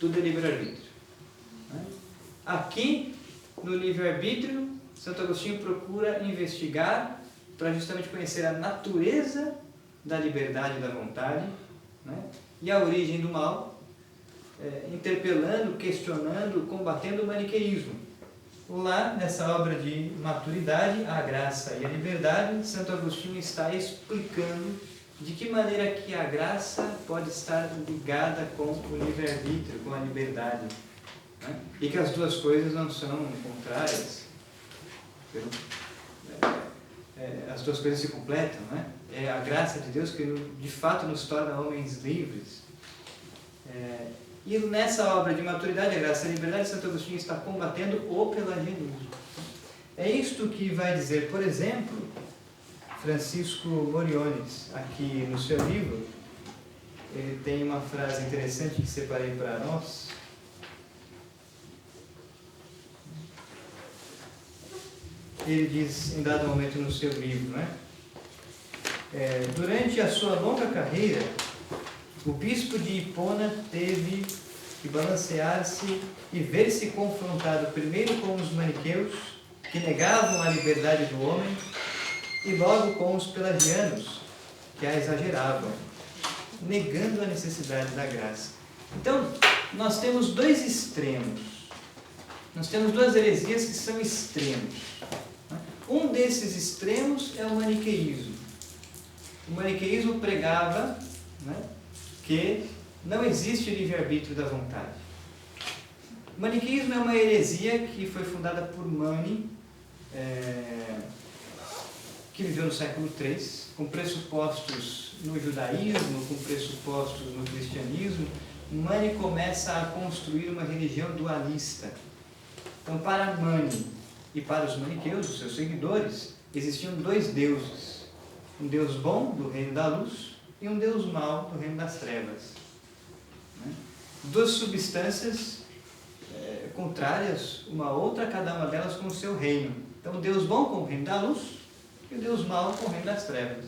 Speaker 1: do livre-arbítrio. Aqui, no livre-arbítrio, Santo Agostinho procura investigar para justamente conhecer a natureza da liberdade e da vontade, e a origem do mal, interpelando, questionando, combatendo o maniqueísmo. Lá, nessa obra de maturidade, a graça e a liberdade, Santo Agostinho está explicando de que maneira que a graça pode estar ligada com o livre-arbítrio, com a liberdade. E que as duas coisas não são contrárias. As duas coisas se completam, É a graça de Deus que de fato nos torna homens livres. E nessa obra de maturidade, a graça e a liberdade, Santo Agostinho está combatendo o pelagianismo. É isto que vai dizer, por exemplo, Francisco Moriones, aqui no seu livro. Ele tem uma frase interessante que separei para nós. Ele diz, em dado momento no seu livro, durante a sua longa carreira, o bispo de Hipona teve que balancear-se e ver-se confrontado primeiro com os maniqueus, que negavam a liberdade do homem, e logo com os pelagianos, que a exageravam, negando a necessidade da graça. Então, nós temos dois extremos. Nós temos duas heresias que são extremos. Um desses extremos é o maniqueísmo. O maniqueísmo pregava que não existe livre-arbítrio da vontade. O maniqueísmo é uma heresia que foi fundada por Mani, que viveu no século III, com pressupostos no judaísmo, com pressupostos no cristianismo. Mani começa a construir uma religião dualista. Então, para Mani e para os maniqueus, os seus seguidores, existiam dois deuses. Um Deus bom, do reino da luz, e um Deus mau, do reino das trevas. Duas substâncias contrárias, uma a outra, cada uma delas com o seu reino. Então, o Deus bom com o reino da luz e o Deus mau com o reino das trevas.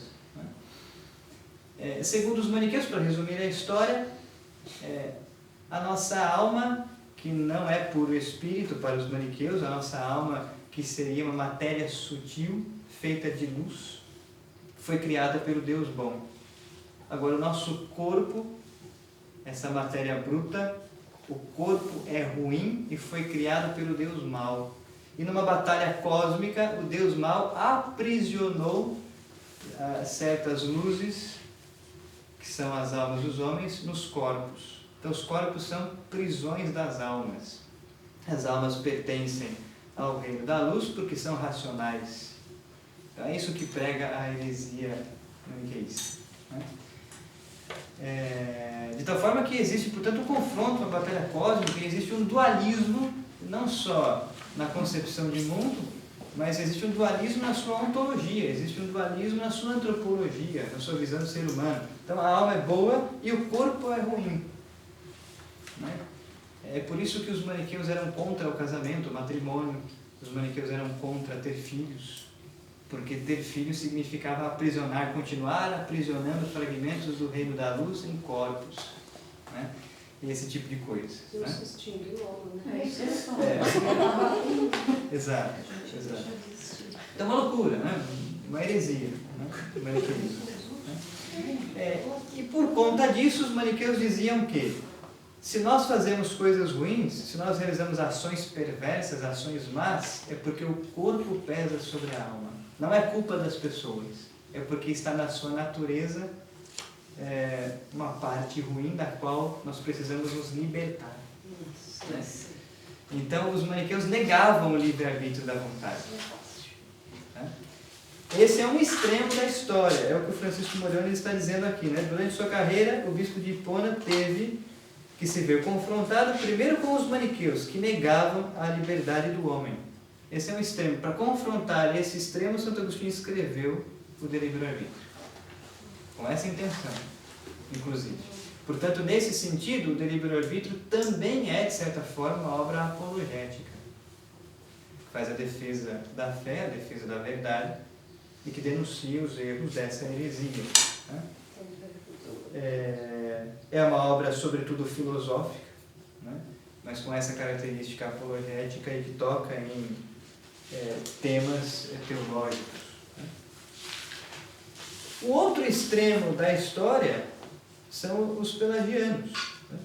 Speaker 1: Segundo os maniqueus, para resumir a história, a nossa alma, que não é puro espírito para os maniqueus, a nossa alma, que seria uma matéria sutil, feita de luz, foi criada pelo Deus bom. Agora, o nosso corpo, essa matéria bruta, o corpo é ruim e foi criado pelo Deus mau. E numa batalha cósmica, o Deus mau aprisionou certas luzes, que são as almas dos homens, nos corpos. Então, os corpos são prisões das almas. As almas pertencem ao reino da luz porque são racionais. Então, é isso que prega a heresia maniqueísta. De tal forma que existe, portanto, um confronto, uma batalha cósmica, existe um dualismo, não só na concepção de mundo, mas existe um dualismo na sua ontologia, existe um dualismo na sua antropologia, na sua visão do ser humano. Então, a alma é boa e o corpo é ruim. É por isso que os maniqueus eram contra o casamento, o matrimônio. Os maniqueus eram contra ter filhos. porque ter filhos significava aprisionar, continuar aprisionando fragmentos do reino da luz em corpos, né? E esse tipo de coisa.
Speaker 5: Deus
Speaker 1: Né?
Speaker 5: se extinguiu logo, né?
Speaker 3: É isso que eu falo.
Speaker 1: Exato. Então, uma loucura, né? Uma heresia, né? O maniqueísmo, né? E por conta disso, os maniqueus diziam que se nós fazemos coisas ruins, se nós realizamos ações perversas, ações más, é porque o corpo pesa sobre a alma. Não é culpa das pessoas, é porque está na sua natureza uma parte ruim da qual nós precisamos nos libertar. Né? Então, os maniqueus negavam o livre-arbítrio da vontade. Né? Esse é um extremo da história, é o que o Francisco Morione está dizendo aqui. Né? Durante sua carreira, o bispo de Hipona teve que se ver confrontado primeiro com os maniqueus, que negavam a liberdade do homem. Esse é um extremo. Para confrontar esse extremo, Santo Agostinho escreveu o De Livre-Arbítrio. Com essa intenção, inclusive. Portanto, nesse sentido, o De Livre-Arbítrio também é, de certa forma, uma obra apologética. Faz a defesa da fé, a defesa da verdade, e que denuncia os erros dessa heresia. Né? É uma obra, sobretudo, filosófica, né? Mas com essa característica apologética e que toca em temas teológicos. Né? O outro extremo da história são os pelagianos. Né?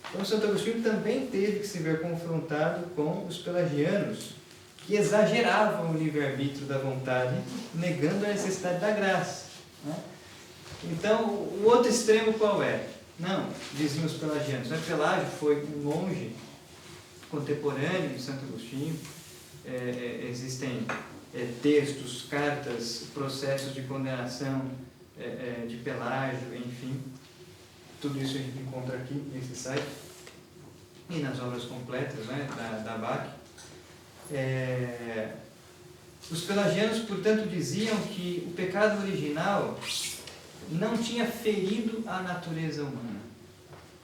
Speaker 1: Então, Santo Agostinho também teve que se ver confrontado com os pelagianos, que exageravam o livre-arbítrio da vontade, negando a necessidade da graça. Né? Então, o outro extremo qual é? Não, diziam os pelagianos. Pelágio foi um monge contemporâneo de Santo Agostinho. Existem textos, cartas, processos de condenação de Pelágio, enfim. Tudo isso a gente encontra aqui nesse site e nas obras completas, né, da Bach. Os pelagianos, portanto, diziam que o pecado original não tinha ferido a natureza humana.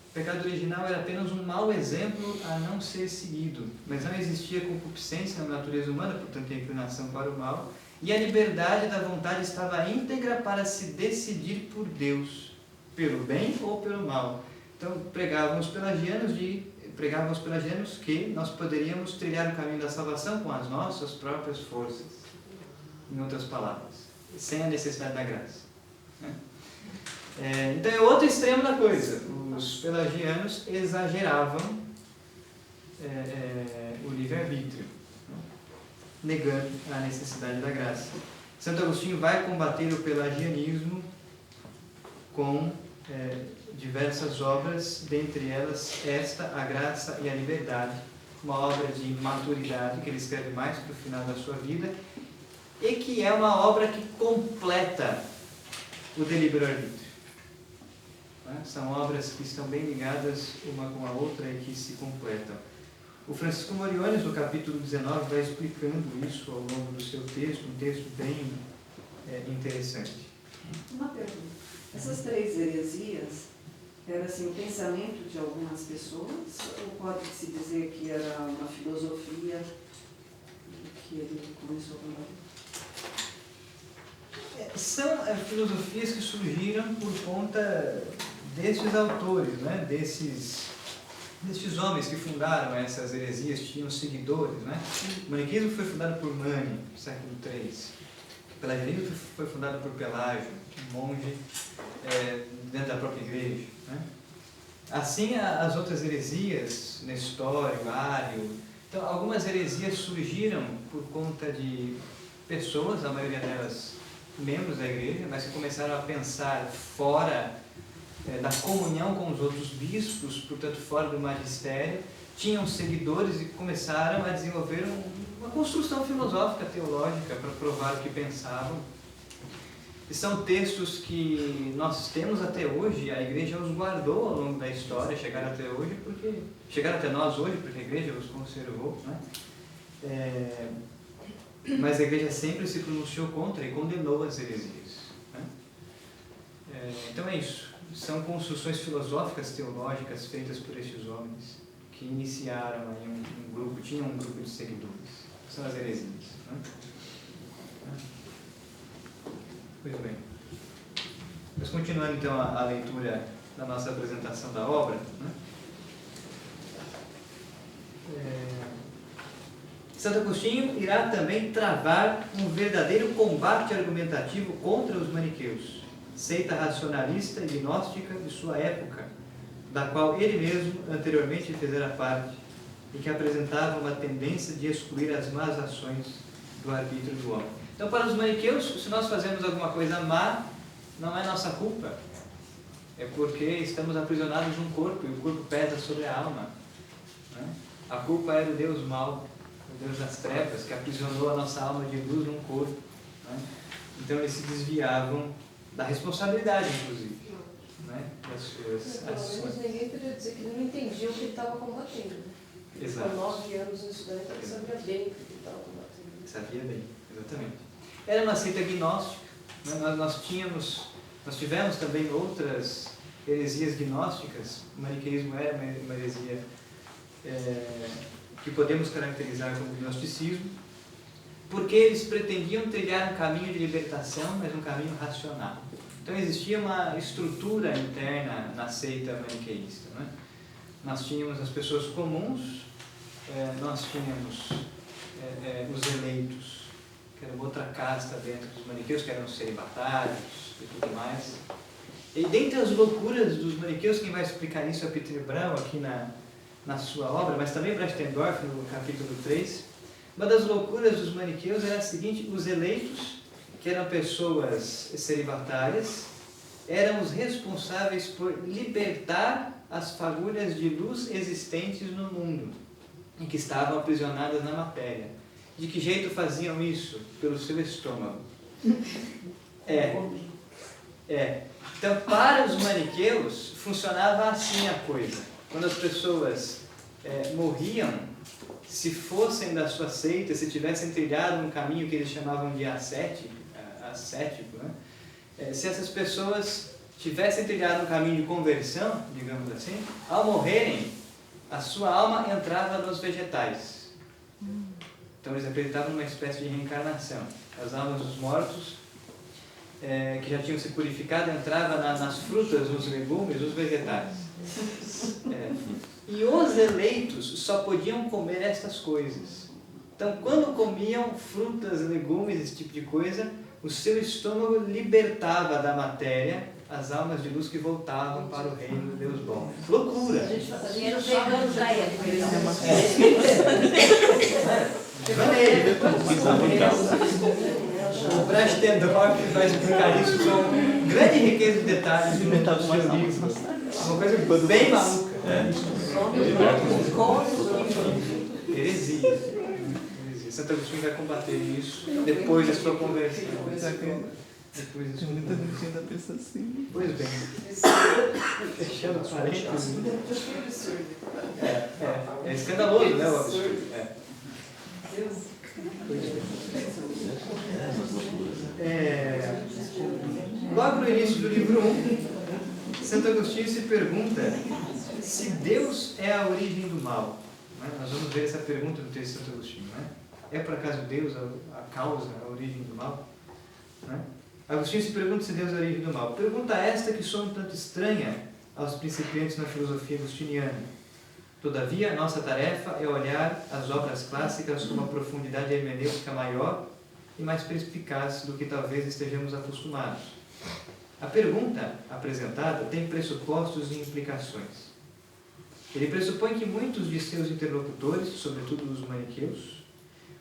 Speaker 1: O pecado original era apenas um mau exemplo a não ser seguido, mas não existia concupiscência na natureza humana, portanto a inclinação para o mal, e a liberdade da vontade estava íntegra para se decidir por Deus, pelo bem ou pelo mal. Então pregavam os pelagianos que nós poderíamos trilhar o caminho da salvação com as nossas próprias forças, em outras palavras, sem a necessidade da graça. Né? Então é outro extremo da coisa. Os pelagianos exageravam o livre-arbítrio, negando a necessidade da graça. Santo Agostinho vai combater o pelagianismo com diversas obras, dentre elas esta, A Graça e a Liberdade, uma obra de maturidade que ele escreve mais para o final da sua vida e que é uma obra que completa o De Livre-Arbítrio. São obras que estão bem ligadas uma com a outra e que se completam. O Francisco Morione, no capítulo 19, vai explicando isso ao longo do seu texto, um texto bem interessante.
Speaker 3: Uma pergunta. Essas três heresias, era assim, o pensamento de algumas pessoas, ou pode-se dizer que era uma filosofia que ele começou a combater?
Speaker 1: São filosofias que surgiram por conta destes autores, né? destes homens que fundaram essas heresias, tinham seguidores. Né? O maniqueísmo foi fundado por Mani, no século III. O pelagianismo foi fundado por Pelágio, um monge dentro da própria igreja. Né? Assim, as outras heresias, Nestório, Ário. Então, algumas heresias surgiram por conta de pessoas, a maioria delas membros da igreja, mas que começaram a pensar fora da comunhão com os outros bispos, portanto fora do magistério, tinham seguidores e começaram a desenvolver uma construção filosófica, teológica, para provar o que pensavam. E são textos que nós temos até hoje, a igreja os guardou ao longo da história, chegaram até nós hoje, porque a igreja os conservou, né? Mas a igreja sempre se pronunciou contra e condenou as heresias. Né? Então é isso. São construções filosóficas, teológicas feitas por estes homens que iniciaram aí tinham um grupo de seguidores. São as heresias. Né? Pois bem. Mas continuando então a leitura da nossa apresentação da obra, né? Santo Agostinho irá também travar um verdadeiro combate argumentativo contra os maniqueus, seita racionalista e gnóstica de sua época, da qual ele mesmo anteriormente fizera parte, e que apresentava uma tendência de excluir as más ações do arbítrio do homem. Então, para os maniqueus, se nós fazemos alguma coisa má, não é nossa culpa. É porque estamos aprisionados num corpo, e o corpo pesa sobre a alma, né? A culpa é do Deus mau, do Deus das trevas, que aprisionou a nossa alma de luz num corpo, né? Então, eles se desviavam da responsabilidade, inclusive, né? Das suas
Speaker 5: Pelo
Speaker 1: ações.
Speaker 5: menos ninguém podia dizer que não entendia o que ele estava combatendo.
Speaker 1: Exato.
Speaker 5: Com 9 anos no estudante, ele sabia bem o que ele estava combatendo.
Speaker 1: Sabia bem, exatamente. Era uma seita gnóstica, né? Nós tivemos também outras heresias gnósticas. O maniqueísmo era uma heresia que podemos caracterizar como gnosticismo, porque eles pretendiam trilhar um caminho de libertação, mas um caminho racional. Então existia uma estrutura interna na seita maniqueísta, né? Nós tínhamos as pessoas comuns, nós tínhamos os eleitos, que era outra casta dentro dos maniqueus, que eram os celibatários e tudo mais. E dentre as loucuras dos maniqueus, quem vai explicar isso é Peter Brown aqui na sua obra, mas também Brastendorf no capítulo 3. Uma das loucuras dos maniqueus era a seguinte: os eleitos, que eram pessoas celibatárias, eram os responsáveis por libertar as fagulhas de luz existentes no mundo e que estavam aprisionadas na matéria. De que jeito faziam isso? Pelo seu estômago. Então, para os maniqueus, funcionava assim a coisa. Quando as pessoas morriam, se fossem da sua seita, se tivessem trilhado um caminho que eles chamavam de ascético, né? Se essas pessoas tivessem trilhado um caminho de conversão, digamos assim, ao morrerem, a sua alma entrava nos vegetais. Então eles acreditavam numa espécie de reencarnação. As almas dos mortos, que já tinham se purificado, entravam nas frutas, nos legumes, nos vegetais. E os eleitos só podiam comer estas coisas. Então, quando comiam frutas, legumes, esse tipo de coisa, o seu estômago libertava da matéria as almas de luz que voltavam para o reino do Deus bom. Loucura!
Speaker 2: A gente era vegano da época.
Speaker 1: O Brastendorf vai explicar isso com grande riqueza de detalhes no seu livro. Uma coisa bem maluca. Heresia. Santo Agostinho vai combater isso depois da sua conversão. Depois da sua conversão.
Speaker 6: ainda pensa assim.
Speaker 1: Pois bem. Fechando parênteses. É escandaloso, né, o absurdo? Logo no início do livro 1, Santo Agostinho se pergunta se Deus é a origem do mal. Nós vamos ver essa pergunta no texto de Santo Agostinho. É por acaso Deus a causa, a origem do mal? Agostinho se pergunta se Deus é a origem do mal. Pergunta esta que soa um tanto estranha aos principiantes na filosofia agostiniana. Todavia, nossa tarefa é olhar as obras clássicas com uma profundidade hermenêutica maior e mais perspicaz do que talvez estejamos acostumados. A pergunta apresentada tem pressupostos e implicações. Ele pressupõe que muitos de seus interlocutores, sobretudo os maniqueus,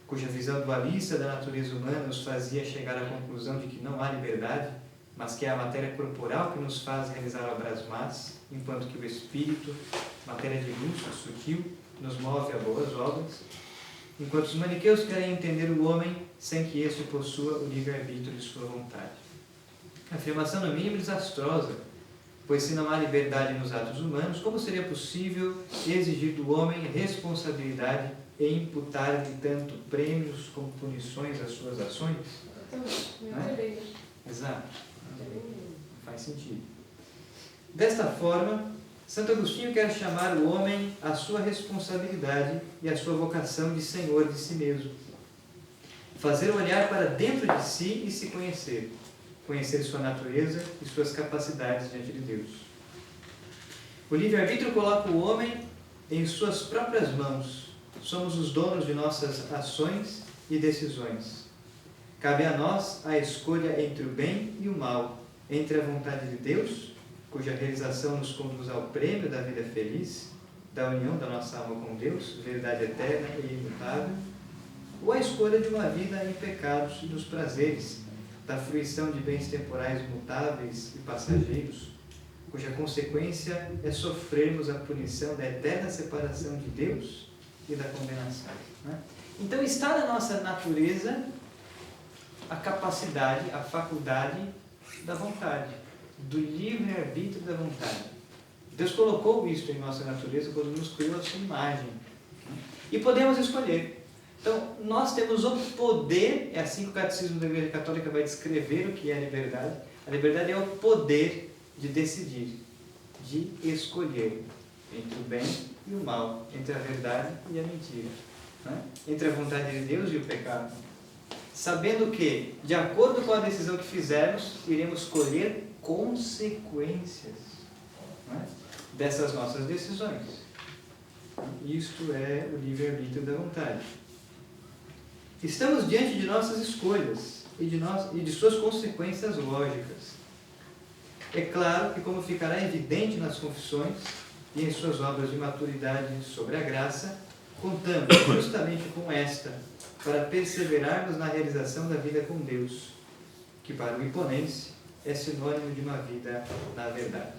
Speaker 1: cuja visão dualista da natureza humana os fazia chegar à conclusão de que não há liberdade, mas que é a matéria corporal que nos faz realizar obras más, enquanto que o espírito, matéria de luz, sutil, nos move a boas obras, enquanto os maniqueus querem entender o homem sem que este possua o livre-arbítrio de sua vontade. Afirmação no mínimo desastrosa, pois se não há liberdade nos atos humanos, como seria possível exigir do homem responsabilidade e imputar-lhe tanto prêmios como punições às suas ações? Exato. Não faz sentido. Desta forma, Santo Agostinho quer chamar o homem à sua responsabilidade e à sua vocação de senhor de si mesmo. Fazer olhar para dentro de si e se conhecer. conhecer sua natureza e suas capacidades diante de Deus. O livre-arbítrio coloca o homem em suas próprias mãos. Somos os donos de nossas ações e decisões. Cabe a nós a escolha entre o bem e o mal, entre a vontade de Deus, cuja realização nos conduz ao prêmio da vida feliz, da união da nossa alma com Deus, verdade eterna e imutável, ou a escolha de uma vida em pecados e nos prazeres, da fruição de bens temporais mutáveis e passageiros, cuja consequência é sofrermos a punição da eterna separação de Deus e da condenação. Né? Então está na nossa natureza a capacidade, a faculdade da vontade, do livre-arbítrio da vontade. Deus colocou isso em nossa natureza quando nos criou a sua imagem. E podemos escolher. Então, nós temos o poder, é assim que o Catecismo da Igreja Católica vai descrever o que é a liberdade. A liberdade é o poder de decidir, de escolher entre o bem e o mal, entre a verdade e a mentira, né? Entre a vontade de Deus e o pecado. Sabendo que, de acordo com a decisão que fizermos, iremos colher consequências, né, dessas nossas decisões. Isto é o livre-arbítrio da vontade. Estamos diante de nossas escolhas e de suas consequências lógicas. É claro que, como ficará evidente nas confissões e em suas obras de maturidade sobre a graça, contamos justamente com esta para perseverarmos na realização da vida com Deus, que para o hiponense é sinônimo de uma vida na verdade.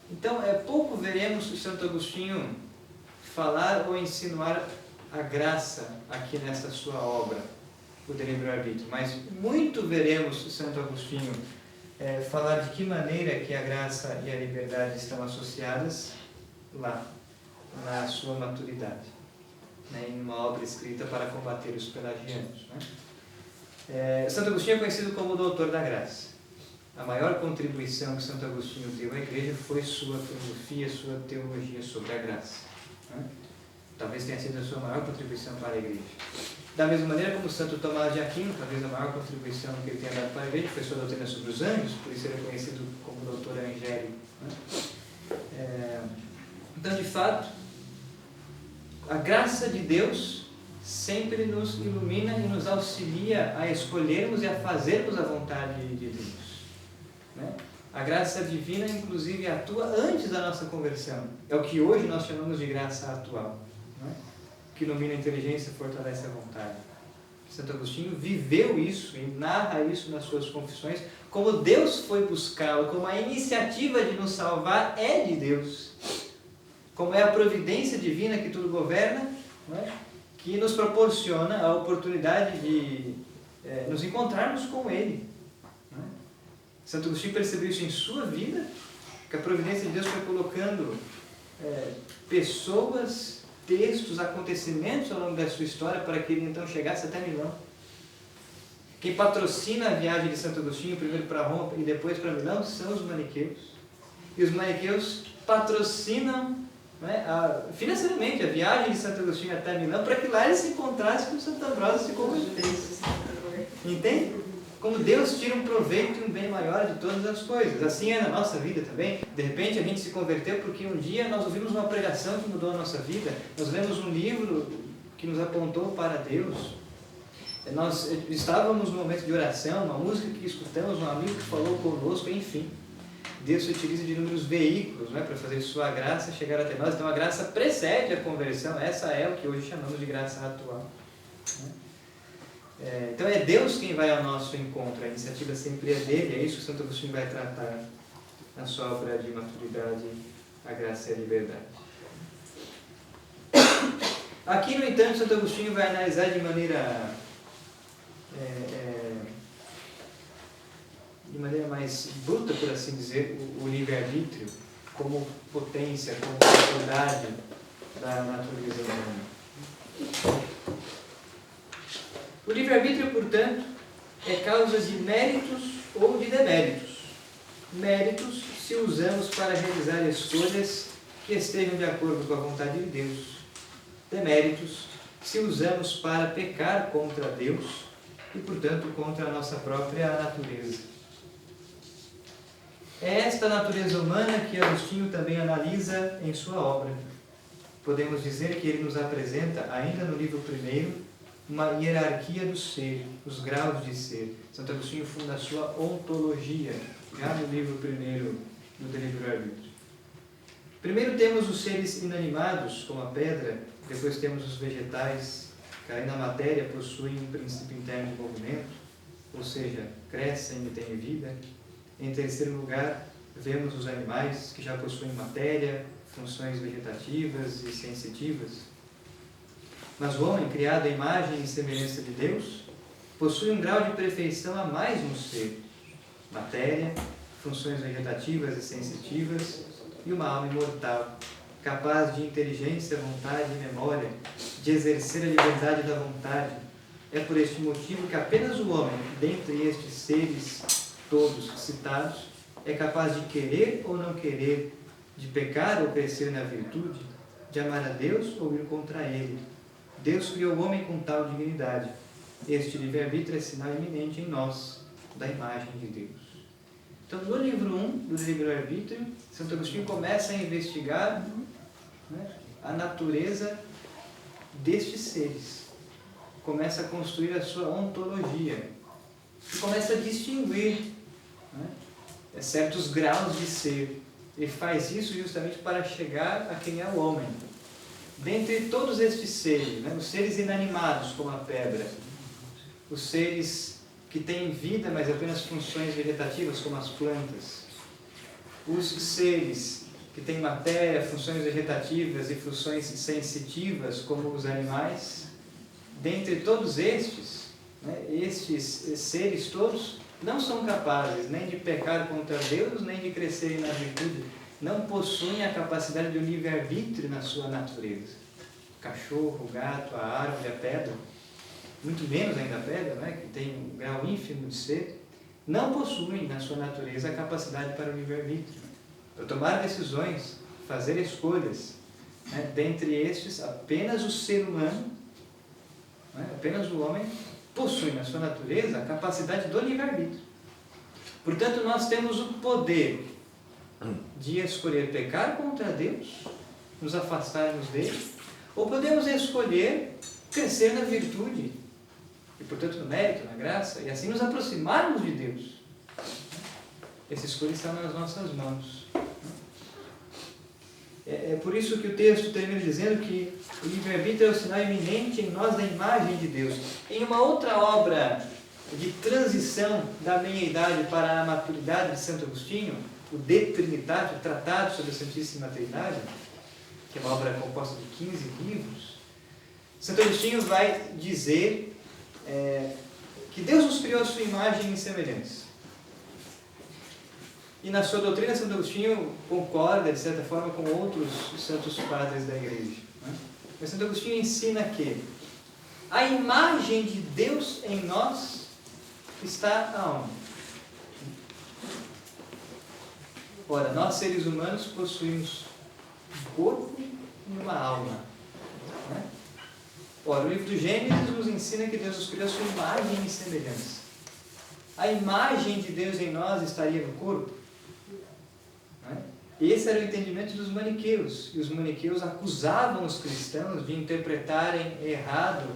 Speaker 1: Então, pouco veremos Santo Agostinho falar ou insinuar a graça aqui nessa sua obra, o de livre-arbítrio, mas muito veremos Santo Agostinho falar de que maneira que a graça e a liberdade estão associadas lá, na sua maturidade, né, em uma obra escrita para combater os pelagianos. Né? Santo Agostinho é conhecido como o doutor da graça. A maior contribuição que Santo Agostinho deu à Igreja foi sua filosofia, sua teologia sobre a graça. Né? Talvez tenha sido a sua maior contribuição para a Igreja. Da mesma maneira como Santo Tomás de Aquino, talvez a maior contribuição que ele tenha dado para a Igreja foi sua doutrina sobre os anjos, por isso ele é conhecido como doutor angélico. Né? Então, de fato, a graça de Deus sempre nos ilumina e nos auxilia a escolhermos e a fazermos a vontade de Deus. Né? A graça divina, inclusive, atua antes da nossa conversão. É o que hoje nós chamamos de graça atual. Né? Que ilumina a inteligência e fortalece a vontade. Santo Agostinho viveu isso e narra isso nas suas confissões, como Deus foi buscá-lo, como a iniciativa de nos salvar é de Deus. Como é a providência divina que tudo governa, né, que nos proporciona a oportunidade de nos encontrarmos com Ele. Né? Santo Agostinho percebeu isso em sua vida, que a providência de Deus foi colocando pessoas, textos, acontecimentos ao longo da sua história para que ele então chegasse até Milão. Quem patrocina a viagem de Santo Agostinho, primeiro para Roma e depois para Milão, são os maniqueus. E os maniqueus patrocinam, né, financeiramente a viagem de Santo Agostinho até Milão, para que lá ele se encontrasse com Santo Ambrósio e se convertesse. Entende? Como Deus tira um proveito e um bem maior de todas as coisas. Assim é na nossa vida também. De repente a gente se converteu porque um dia nós ouvimos uma pregação que mudou a nossa vida. Nós lemos um livro que nos apontou para Deus. Nós estávamos num momento de oração, uma música que escutamos, um amigo que falou conosco, enfim. Deus se utiliza de inúmeros veículos, né, para fazer sua graça chegar até nós. Então a graça precede a conversão. Essa é o que hoje chamamos de graça atual. Né? Então é Deus quem vai ao nosso encontro. A iniciativa sempre é dele. É isso que Santo Agostinho vai tratar na sua obra de maturidade, a graça e a liberdade. Aqui, no entanto, Santo Agostinho vai analisar de maneira mais bruta, por assim dizer, o livre-arbítrio como potência, como faculdade da natureza humana. O livre-arbítrio, portanto, é causa de méritos ou de deméritos. Méritos se usamos para realizar escolhas que estejam de acordo com a vontade de Deus. Deméritos se usamos para pecar contra Deus e, portanto, contra a nossa própria natureza. É esta natureza humana que Agostinho também analisa em sua obra. Podemos dizer que ele nos apresenta, ainda no livro primeiro, uma hierarquia do ser, os graus de ser. Santo Agostinho funda a sua ontologia, já no livro primeiro do De Livro-Arbítrio. Primeiro temos os seres inanimados, como a pedra, depois temos os vegetais, que além da matéria possuem um princípio interno de movimento, ou seja, crescem e têm vida. Em terceiro lugar, vemos os animais, que já possuem matéria, funções vegetativas e sensitivas. Mas o homem, criado à imagem e semelhança de Deus, possui um grau de perfeição a mais no ser: matéria, funções vegetativas e sensitivas e uma alma imortal, capaz de inteligência, vontade e memória, de exercer a liberdade da vontade. É por este motivo que apenas o homem, dentre estes seres todos citados, é capaz de querer ou não querer, de pecar ou crescer na virtude, de amar a Deus ou ir contra Ele. Deus criou o homem com tal dignidade. Este livre-arbítrio é sinal eminente em nós, da imagem de Deus. Então, no livro 1 do livre-arbítrio, Santo Agostinho começa a investigar, a natureza destes seres. Começa a construir a sua ontologia. E começa a distinguir certos graus de ser. Ele faz isso justamente para chegar a quem é o homem. Dentre todos estes seres, os seres inanimados, como a pedra, os seres que têm vida, mas apenas funções vegetativas, como as plantas, os seres que têm matéria, funções vegetativas e funções sensitivas, como os animais, dentre todos estes, estes seres todos não são capazes nem de pecar contra Deus, nem de crescerem na virtude. Não possuem a capacidade de um livre-arbítrio na sua natureza. O cachorro, o gato, a árvore, a pedra, muito menos ainda a pedra, que tem um grau ínfimo de ser, não possuem na sua natureza a capacidade para o livre-arbítrio, para tomar decisões, fazer escolhas. Dentre estes, apenas o ser humano, apenas o homem, possui na sua natureza a capacidade do livre-arbítrio. Portanto, nós temos o poder de escolher pecar contra Deus, nos afastarmos dele, ou podemos escolher crescer na virtude, e portanto no mérito, na graça, e assim nos aproximarmos de Deus. Essa escolha está nas nossas mãos. É por isso que o texto termina dizendo que o livre-arbítrio é o sinal eminente em nós da imagem de Deus. Em uma outra obra de transição da meia-idade para a maturidade de Santo Agostinho, o De Trinitate, o Tratado sobre a Santíssima Trindade, que é uma obra composta de 15 livros, Santo Agostinho vai dizer que Deus nos criou a sua imagem e semelhança. E na sua doutrina, Santo Agostinho concorda, de certa forma, com outros santos padres da Igreja. Mas Santo Agostinho ensina que a imagem de Deus em nós está aonde? Ora, nós seres humanos possuímos um corpo e uma alma. Ora, o livro do Gênesis nos ensina que Deus nos criou a sua imagem e semelhança. A imagem de Deus em nós estaria no corpo? Esse era o entendimento dos maniqueus. E os maniqueus acusavam os cristãos de interpretarem errado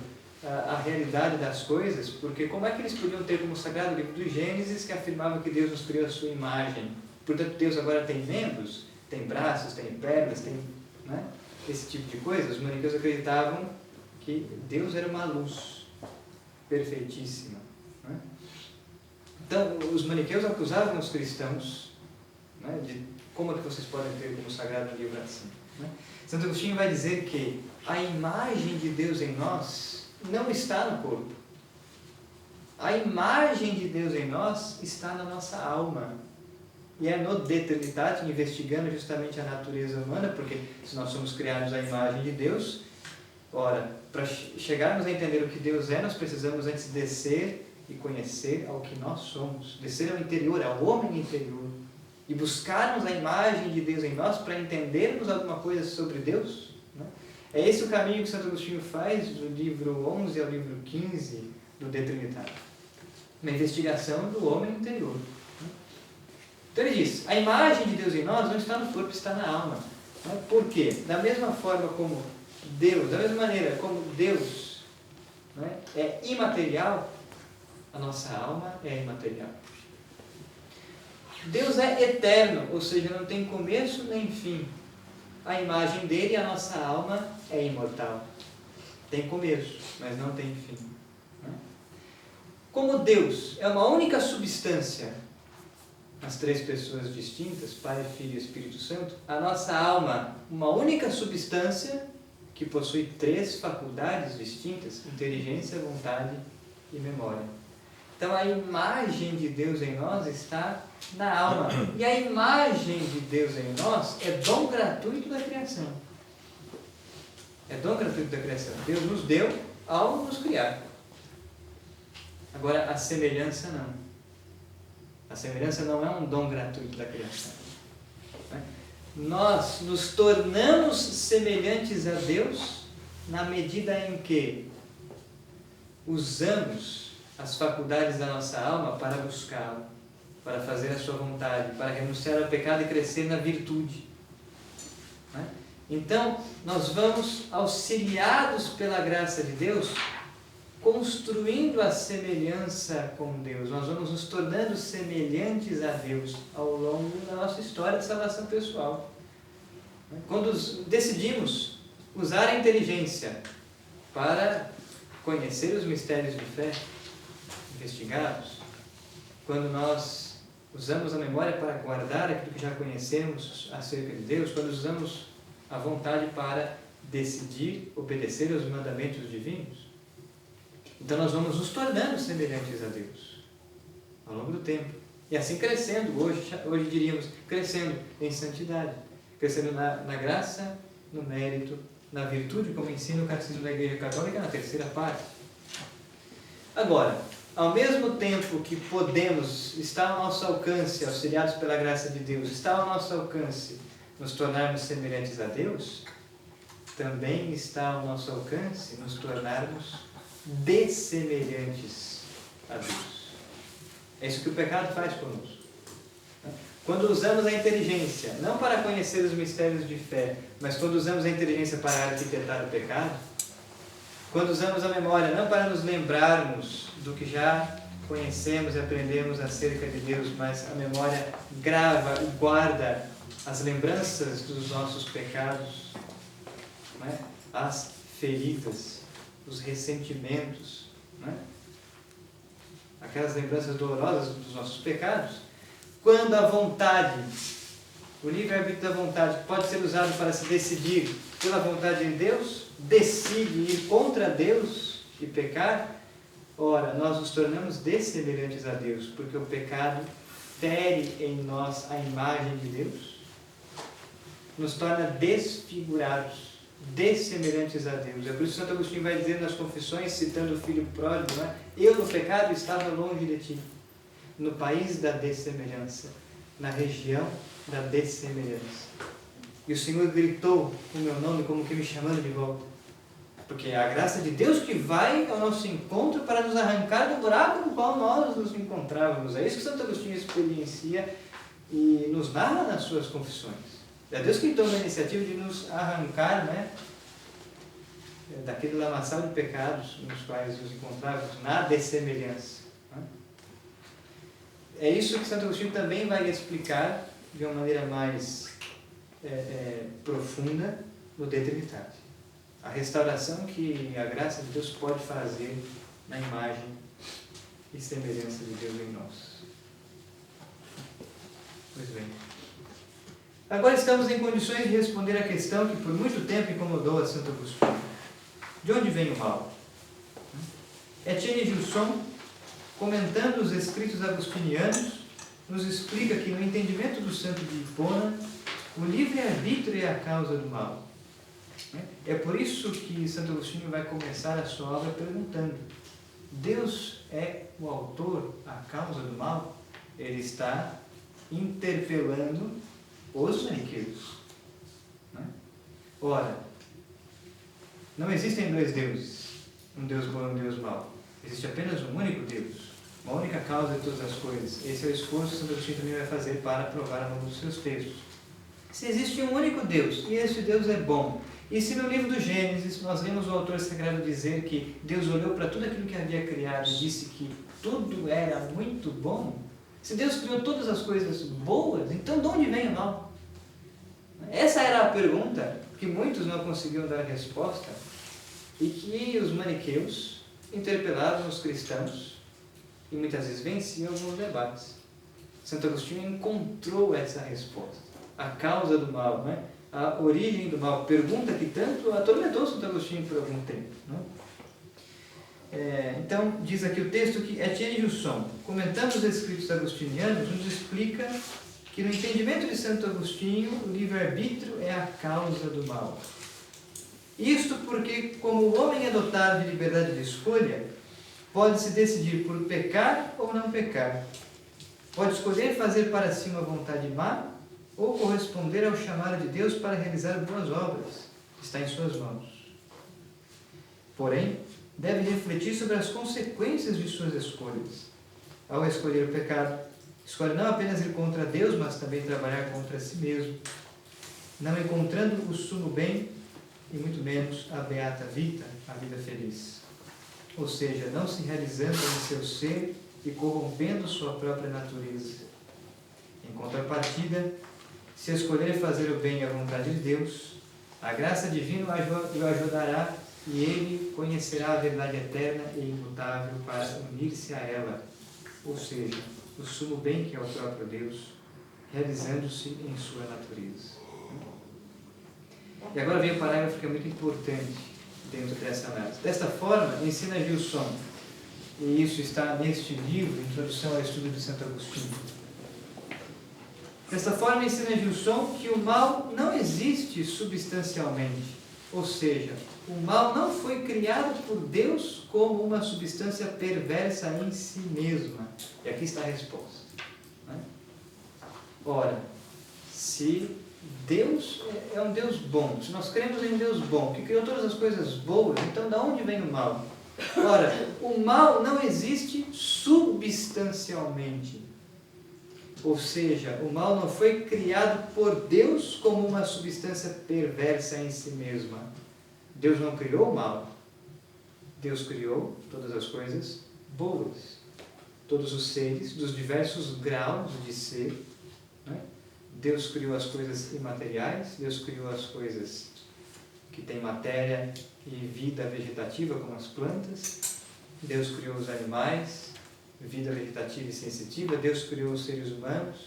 Speaker 1: a realidade das coisas, porque como é que eles podiam ter como sagrado o livro do Gênesis que afirmava que Deus nos criou a sua imagem? Portanto, Deus agora tem membros, tem braços, tem pernas, tem esse tipo de coisa. Os maniqueus acreditavam que Deus era uma luz perfeitíssima. Então, os maniqueus acusavam os cristãos de como é que vocês podem ter como sagrado um livro assim. Santo Agostinho vai dizer que a imagem de Deus em nós não está no corpo. A imagem de Deus em nós está na nossa alma. E é no De Trinitate, investigando justamente a natureza humana, porque se nós somos criados à imagem de Deus, ora, para chegarmos a entender o que Deus é, nós precisamos antes descer e conhecer ao que nós somos. Descer ao interior, ao homem interior. E buscarmos a imagem de Deus em nós para entendermos alguma coisa sobre Deus. É esse o caminho que Santo Agostinho faz do livro 11 ao livro 15 do De Trinitate. Uma investigação do homem interior. Então ele diz, a imagem de Deus em nós não está no corpo, está na alma. Por quê? Da mesma forma como Deus, da mesma maneira como Deus, né, é imaterial, a nossa alma é imaterial. Deus é eterno, ou seja, não tem começo nem fim. A imagem dele, a nossa alma, é imortal. Tem começo, mas não tem fim. Como Deus é uma única substância, as três pessoas distintas, Pai, Filho e Espírito Santo, a nossa alma, uma única substância que possui três faculdades distintas, inteligência, vontade e memória. Então a imagem de Deus em nós está na alma. E a imagem de Deus em nós é dom gratuito da criação. É dom gratuito da criação. Deus nos deu ao nos criar. Agora, a semelhança não. A semelhança não é um dom gratuito da criação. Nós nos tornamos semelhantes a Deus na medida em que usamos as faculdades da nossa alma para buscá-lo, para fazer a sua vontade, para renunciar ao pecado e crescer na virtude. Então, nós vamos, auxiliados pela graça de Deus, construindo a semelhança com Deus. Nós vamos nos tornando semelhantes a Deus ao longo da nossa história de salvação pessoal. Quando decidimos usar a inteligência para conhecer os mistérios de fé, investigá-los, quando nós usamos a memória para guardar aquilo que já conhecemos acerca de Deus, quando usamos a vontade para decidir obedecer aos mandamentos divinos, então nós vamos nos tornando semelhantes a Deus ao longo do tempo. E assim crescendo, hoje diríamos, crescendo em santidade, crescendo na graça, no mérito, na virtude, como ensina o Catecismo da Igreja Católica na terceira parte. Agora, ao mesmo tempo que podemos, está ao nosso alcance, auxiliados pela graça de Deus, está ao nosso alcance nos tornarmos semelhantes a Deus, também está ao nosso alcance nos tornarmos dessemelhantes a Deus. É isso que o pecado faz conosco. Quando usamos a inteligência, não para conhecer os mistérios de fé, mas quando usamos a inteligência para arquitetar o pecado, quando usamos a memória não para nos lembrarmos do que já conhecemos e aprendemos acerca de Deus, mas a memória grava e guarda as lembranças dos nossos pecados, né? As feridas, os ressentimentos, né? Aquelas lembranças dolorosas dos nossos pecados. Quando a vontade, o livre-arbítrio da vontade, pode ser usado para se decidir pela vontade de Deus, decide ir contra Deus e pecar, ora, nós nos tornamos dessemelhantes a Deus, porque o pecado fere em nós a imagem de Deus, nos torna desfigurados, dessemelhantes a Deus. É por isso que Santo Agostinho vai dizer nas Confissões, citando o filho pródigo, né? Eu no pecado estava longe de ti, no país da dessemelhança, na região da dessemelhança. E o Senhor gritou o meu nome como que me chamando de volta. Porque é a graça de Deus que vai ao nosso encontro para nos arrancar do buraco no qual nós nos encontrávamos. É isso que Santo Agostinho experiencia e nos narra nas suas confissões. É Deus que toma a iniciativa de nos arrancar, né, daquele lamaçal de pecados nos quais nos encontrávamos, na dessemelhança. É isso que Santo Agostinho também vai explicar de uma maneira mais profunda no De Trinitate. A restauração que a graça de Deus pode fazer na imagem e semelhança de Deus em nós. Pois bem. Agora estamos em condições de responder à questão que por muito tempo incomodou a Santo Agostinho. De onde vem o mal? Etienne Gilson, comentando os escritos agostinianos, nos explica que no entendimento do santo de Hipona, o livre-arbítrio é a causa do mal. É por isso que Santo Agostinho vai começar a sua obra perguntando: Deus é o autor, a causa do mal? Ele está interpelando os maniqueus. Ora, não existem dois deuses, um Deus bom e um Deus mau. Existe apenas um único Deus. uma única causa de todas as coisas. Esse é o esforço que Santo Agostinho também vai fazer para provar a longo dos seus textos. Se existe um único Deus, e esse Deus é bom, e se no livro do Gênesis nós vemos o autor sagrado dizer que Deus olhou para tudo aquilo que havia criado e disse que tudo era muito bom, se Deus criou todas as coisas boas, então de onde vem o mal? Essa era a pergunta que muitos não conseguiam dar resposta e que os maniqueus interpelavam os cristãos e muitas vezes venciam alguns debates. Santo Agostinho encontrou essa resposta. A causa do mal, né? A origem do mal. Pergunta que tanto atormentou Santo Agostinho por algum tempo. Né? Então, diz aqui o texto que Etienne Jusson, comentando os escritos agostinianos, nos explica que no entendimento de Santo Agostinho, o livre-arbítrio é a causa do mal. Isto porque, como o homem é dotado de liberdade de escolha, pode-se decidir por pecar ou não pecar. Pode escolher fazer para si uma vontade má ou corresponder ao chamado de Deus para realizar boas obras. Está em suas mãos. Porém, deve refletir sobre as consequências de suas escolhas. Ao escolher o pecado, escolhe não apenas ir contra Deus, mas também trabalhar contra si mesmo, não encontrando o sumo bem e muito menos a beata vita, a vida feliz. Ou seja, não se realizando em seu ser e corrompendo sua própria natureza. Em contrapartida, se escolher fazer o bem à vontade de Deus, a graça divina o ajudará e ele conhecerá a verdade eterna e imutável para unir-se a ela, ou seja, o sumo bem que é o próprio Deus, realizando-se em sua natureza. E agora vem o parágrafo que é muito importante dentro dessa análise. Desta forma, ensina Gilson, e isso está neste livro, Introdução ao Estudo de Santo Agostinho. Desta forma, ensina Gilson que o mal não existe substancialmente, ou seja, o mal não foi criado por Deus como uma substância perversa em si mesma. E aqui está a resposta. Né? Ora, se Deus é um Deus bom, se nós cremos em um Deus bom, que criou todas as coisas boas, então de onde vem o mal? Ora, o mal não existe substancialmente. Ou seja, o mal não foi criado por Deus como uma substância perversa em si mesma. Deus não criou o mal. Deus criou todas as coisas boas. Todos os seres dos diversos graus de ser. Né? Deus criou as coisas imateriais, Deus criou as coisas que têm matéria e vida vegetativa, como as plantas. Deus criou os animais, vida vegetativa e sensitiva. Deus criou os seres humanos,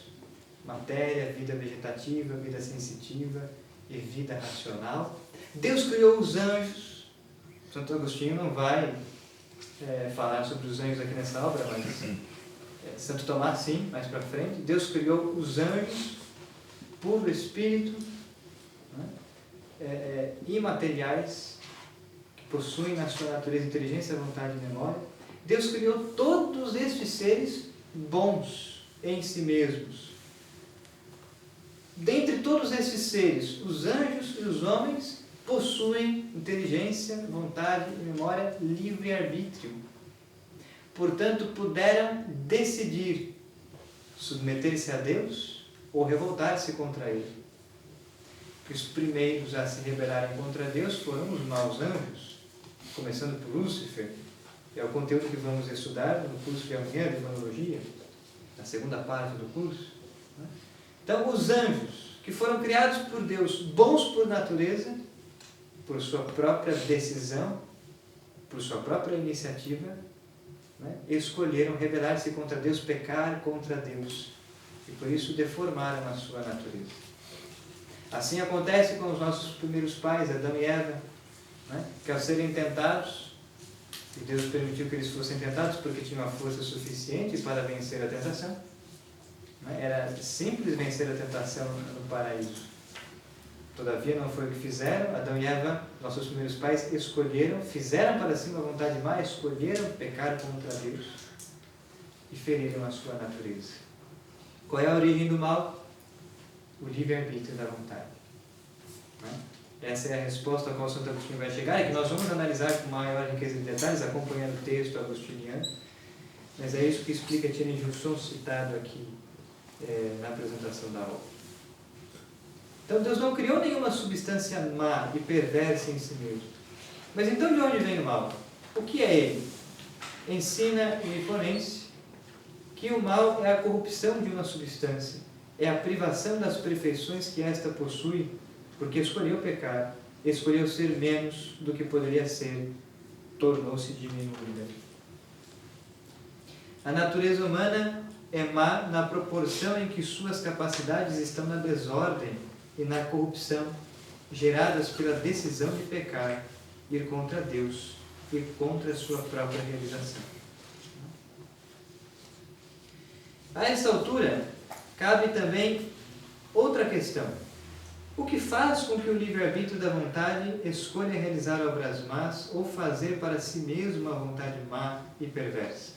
Speaker 1: matéria, vida vegetativa, vida sensitiva e vida racional. Deus criou os anjos. Santo Agostinho não vai falar sobre os anjos aqui nessa obra, mas Santo Tomás sim, mais para frente. Deus criou os anjos, puro espírito, né? Imateriais, que possuem na sua natureza inteligência, vontade e memória. Deus criou todos estes seres bons em si mesmos. Dentre todos esses seres, os anjos e os homens possuem inteligência, vontade e memória, livre arbítrio. Portanto, puderam decidir submeter-se a Deus ou revoltar-se contra Ele. Que os primeiros a se rebelarem contra Deus foram os maus anjos, começando por Lúcifer. É o conteúdo que vamos estudar no curso de amanhã de Demonologia, na segunda parte do curso. Então, os anjos, que foram criados por Deus, bons por natureza, por sua própria decisão, por sua própria iniciativa, né, escolheram rebelar-se contra Deus, pecar contra Deus, e por isso deformaram a sua natureza. Assim acontece com os nossos primeiros pais, Adão e Eva, né, que ao serem tentados, e Deus permitiu que eles fossem tentados porque tinham a força suficiente para vencer a tentação, né, era simples vencer a tentação no paraíso. Todavia não foi o que fizeram. Adão e Eva, nossos primeiros pais, escolheram, fizeram para si uma vontade má, escolheram pecar contra Deus e feriram a sua natureza. Qual é a origem do mal? O livre-arbítrio da vontade. Né? Essa é a resposta a qual Santo Agostinho vai chegar e que nós vamos analisar com maior riqueza de detalhes, acompanhando o texto agostiniano. Mas é isso que explica Thierry Gilson, citado aqui na apresentação da obra. Então Deus não criou nenhuma substância má e perversa em si mesmo. Mas então de onde vem o mal? O que é ele? Ensina em Niponense que o mal é a corrupção de uma substância, é a privação das perfeições que esta possui, porque escolheu pecar, escolheu ser menos do que poderia ser, tornou-se diminuída. A natureza humana é má na proporção em que suas capacidades estão na desordem e na corrupção, geradas pela decisão de pecar, ir contra Deus e contra a sua própria realização. A essa altura, cabe também outra questão. O que faz com que o livre-arbítrio da vontade escolha realizar obras más ou fazer para si mesmo uma vontade má e perversa?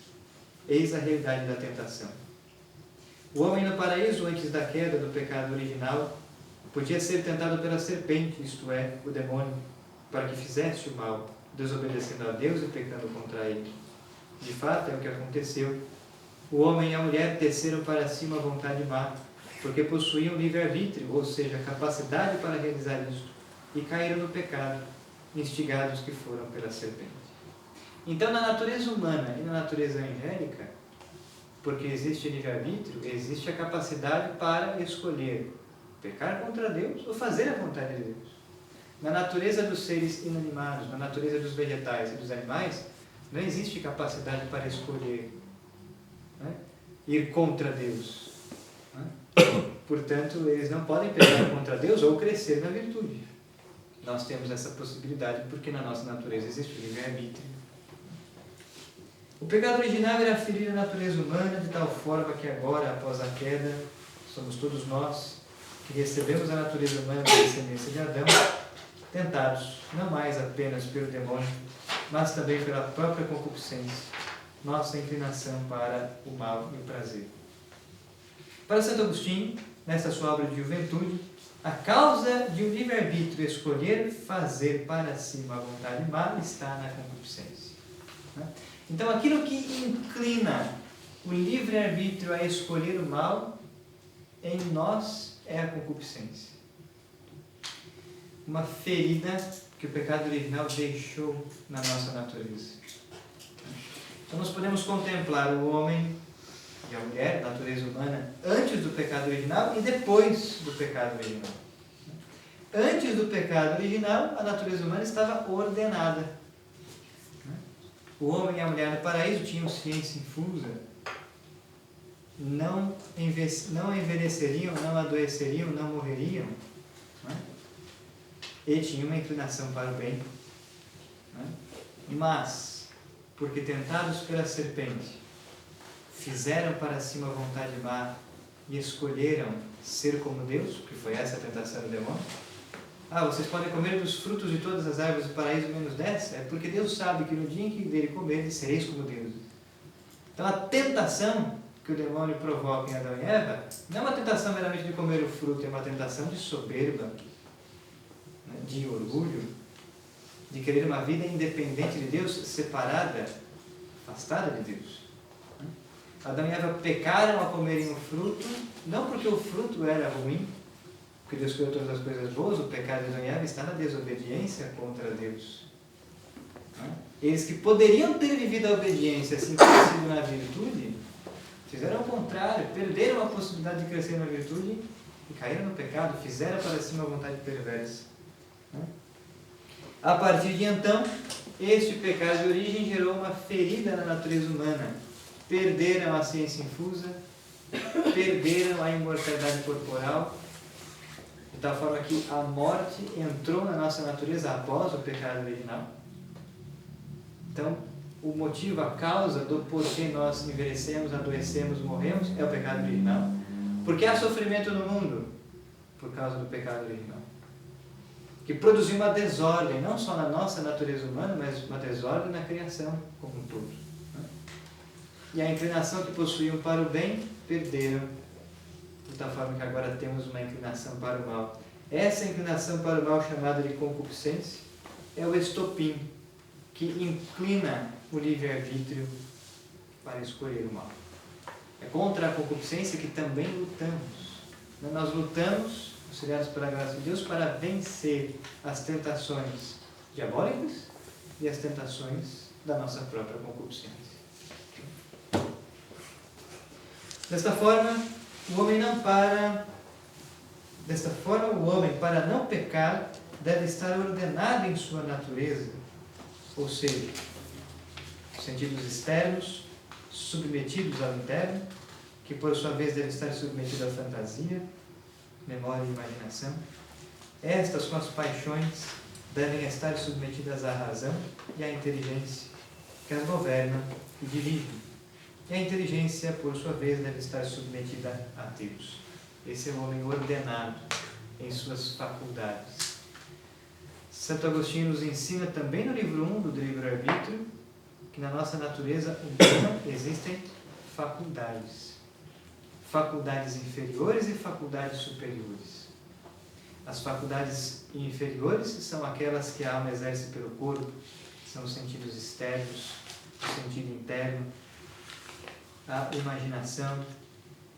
Speaker 1: Eis a realidade da tentação. O homem no paraíso, antes da queda do pecado original, podia ser tentado pela serpente, isto é, o demônio, para que fizesse o mal, desobedecendo a Deus e pecando contra ele. De fato, é o que aconteceu. O homem e a mulher teceram para si uma vontade má, porque possuíam livre-arbítrio, ou seja, capacidade para realizar isto, e caíram no pecado, instigados que foram pela serpente. Então, na natureza humana e na natureza angélica, porque existe livre-arbítrio, existe a capacidade para escolher pecar contra Deus ou fazer a vontade de Deus. Na natureza dos seres inanimados, na natureza dos vegetais e dos animais, não existe capacidade para escolher, né, ir contra Deus. Né? Portanto, eles não podem pecar contra Deus ou crescer na virtude. Nós temos essa possibilidade porque na nossa natureza existe o livre-arbítrio. O pecado original era ferir a natureza humana de tal forma que agora, após a queda, somos todos nós que recebemos a natureza humana da descendência de Adão, tentados não mais apenas pelo demônio, mas também pela própria concupiscência, nossa inclinação para o mal e o prazer. Para Santo Agostinho, nesta sua obra de juventude, a causa de um livre-arbítrio escolher fazer para si uma vontade má está na concupiscência. Então, aquilo que inclina o livre-arbítrio a escolher o mal, em nós é a concupiscência. Uma ferida que o pecado original deixou na nossa natureza. Então, nós podemos contemplar o homem e a mulher, a natureza humana, antes do pecado original e depois do pecado original. Antes do pecado original, a natureza humana estava ordenada. O homem e a mulher no paraíso tinham ciência infusa, não envelheceriam, não adoeceriam, não morreriam, né? E tinham uma inclinação para o bem. Né? Mas, porque tentados pela serpente, fizeram para si uma vontade má e escolheram ser como Deus, que foi essa a tentação do demônio. Vocês podem comer dos frutos de todas as árvores do paraíso menos dessa? É porque Deus sabe que no dia em que dele comerem, sereis como Deus. Então a tentação que o demônio provoca em Adão e Eva não é uma tentação meramente de comer o fruto, é uma tentação de soberba, né, de orgulho, de querer uma vida independente de Deus, separada, afastada de Deus. Adão e Eva pecaram a comerem o fruto, não porque o fruto era ruim, porque Deus criou todas as coisas boas, o pecado de Adão e Eva está na desobediência contra Deus. Eles que poderiam ter vivido a obediência, assim crescido na virtude, fizeram o contrário, perderam a possibilidade de crescer na virtude e caíram no pecado, fizeram para si uma vontade perversa. A partir de então, este pecado de origem gerou uma ferida na natureza humana. Perderam a ciência infusa, perderam a imortalidade corporal, de tal forma que a morte entrou na nossa natureza após o pecado original. Então, o motivo, a causa do porquê nós envelhecemos, adoecemos, morremos, é o pecado original. Porque há sofrimento no mundo? Por causa do pecado original. Que produziu uma desordem, não só na nossa natureza humana, mas uma desordem na criação como um todo. E a inclinação que possuíam para o bem, perderam, de tal forma que agora temos uma inclinação para o mal. Essa inclinação para o mal, chamada de concupiscência, é o estopim que inclina o livre-arbítrio para escolher o mal. É contra a concupiscência que também lutamos. Nós lutamos, auxiliados pela graça de Deus, para vencer as tentações diabólicas e as tentações da nossa própria concupiscência. Desta forma, o homem, para não pecar, deve estar ordenado em sua natureza, ou seja, sentidos externos, submetidos ao interno, que por sua vez deve estar submetido à fantasia, memória e imaginação. Estas, com as paixões, devem estar submetidas à razão e à inteligência, que as governam e dirigem. E a inteligência, por sua vez, deve estar submetida a Deus. Esse é o homem ordenado em suas faculdades. Santo Agostinho nos ensina também no livro 1 do livro-arbítrio que na nossa natureza humana existem faculdades. Faculdades inferiores e faculdades superiores. As faculdades inferiores são aquelas que a alma exerce pelo corpo, são os sentidos externos, o sentido interno, a imaginação,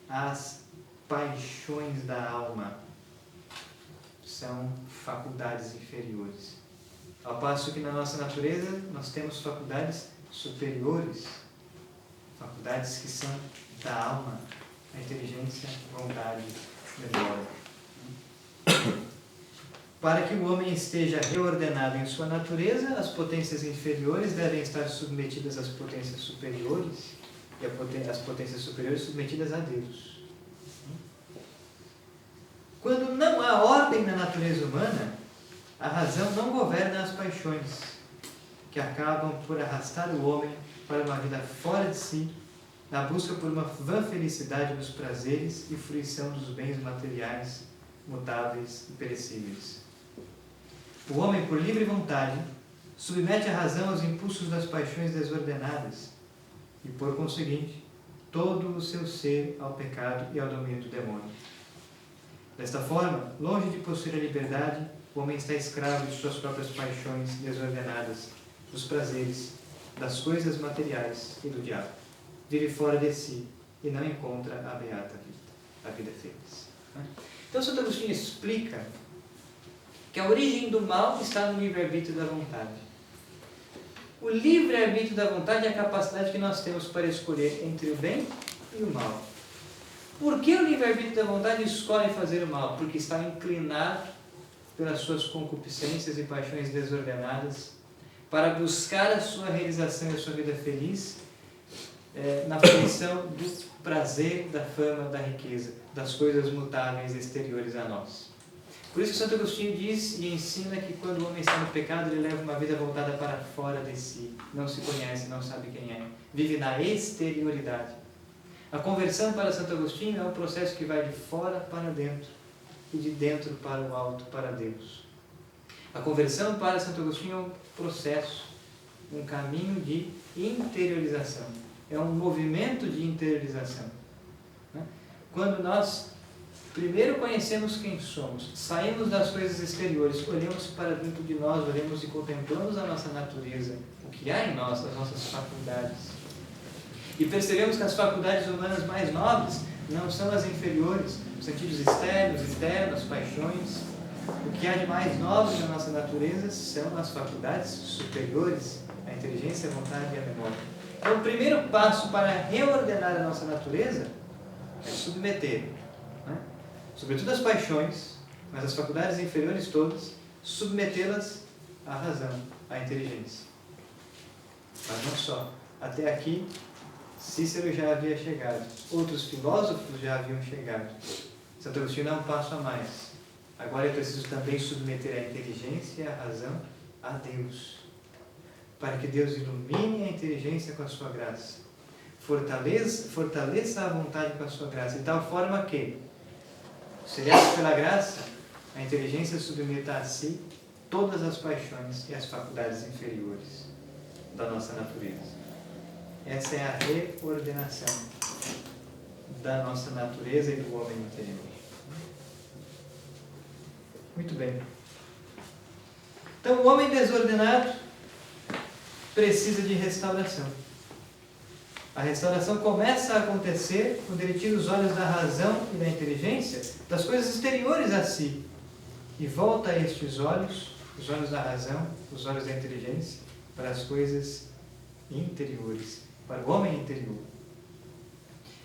Speaker 1: as paixões da alma. São faculdades inferiores. Ao passo que na nossa natureza nós temos faculdades superiores, faculdades que são da alma, a inteligência, vontade, memória. Para que o homem esteja reordenado em sua natureza, as potências inferiores devem estar submetidas às potências superiores e as potências superiores submetidas a Deus. Quando não há ordem na natureza humana, a razão não governa as paixões, que acabam por arrastar o homem para uma vida fora de si, na busca por uma vã felicidade dos prazeres e fruição dos bens materiais, mutáveis e perecíveis. O homem, por livre vontade, submete a razão aos impulsos das paixões desordenadas e, por conseguinte, todo o seu ser ao pecado e ao domínio do demônio. Desta forma, longe de possuir a liberdade, o homem está escravo de suas próprias paixões desordenadas, dos prazeres, das coisas materiais e do diabo. Vive fora de si e não encontra a beata vida, a vida feliz. Então, Santo Agostinho explica que a origem do mal está no livre-arbítrio da vontade. O livre-arbítrio da vontade é a capacidade que nós temos para escolher entre o bem e o mal. Por que o livre-arbítrio da vontade escolhe fazer o mal? Porque está inclinado pelas suas concupiscências e paixões desordenadas para buscar a sua realização e a sua vida feliz na fruição do prazer, da fama, da riqueza, das coisas mutáveis exteriores a nós. Por isso que Santo Agostinho diz e ensina que quando o homem está no pecado, ele leva uma vida voltada para fora de si, não se conhece, não sabe quem é, vive na exterioridade. A conversão para Santo Agostinho é um processo que vai de fora para dentro e de dentro para o alto, para Deus. A conversão para Santo Agostinho é um processo, um caminho de interiorização. É um movimento de interiorização. Quando nós primeiro conhecemos quem somos, saímos das coisas exteriores, olhamos para dentro de nós, olhamos e contemplamos a nossa natureza, o que há em nós, as nossas faculdades. E percebemos que as faculdades humanas mais nobres não são as inferiores, os sentidos externos, internos, paixões. O que há de mais nobre na nossa natureza são as faculdades superiores, a inteligência, a vontade e a memória. Então, o primeiro passo para reordenar a nossa natureza é submeter, sobretudo as paixões, mas as faculdades inferiores todas, submetê-las à razão, à inteligência. Mas não só. Até aqui, Cícero já havia chegado, outros filósofos já haviam chegado. Santo Agostinho dá um passo a mais. Agora é preciso também submeter a inteligência e a razão a Deus, para que Deus ilumine a inteligência com a sua graça, fortaleça a vontade com a sua graça, de tal forma que, auxiliado pela graça, a inteligência submeta a si todas as paixões e as faculdades inferiores da nossa natureza. Essa é a reordenação da nossa natureza e do homem interior. Muito bem. Então, o homem desordenado precisa de restauração. A restauração começa a acontecer quando ele tira os olhos da razão e da inteligência das coisas exteriores a si e volta a estes olhos, os olhos da razão, os olhos da inteligência, para as coisas interiores, para o homem interior.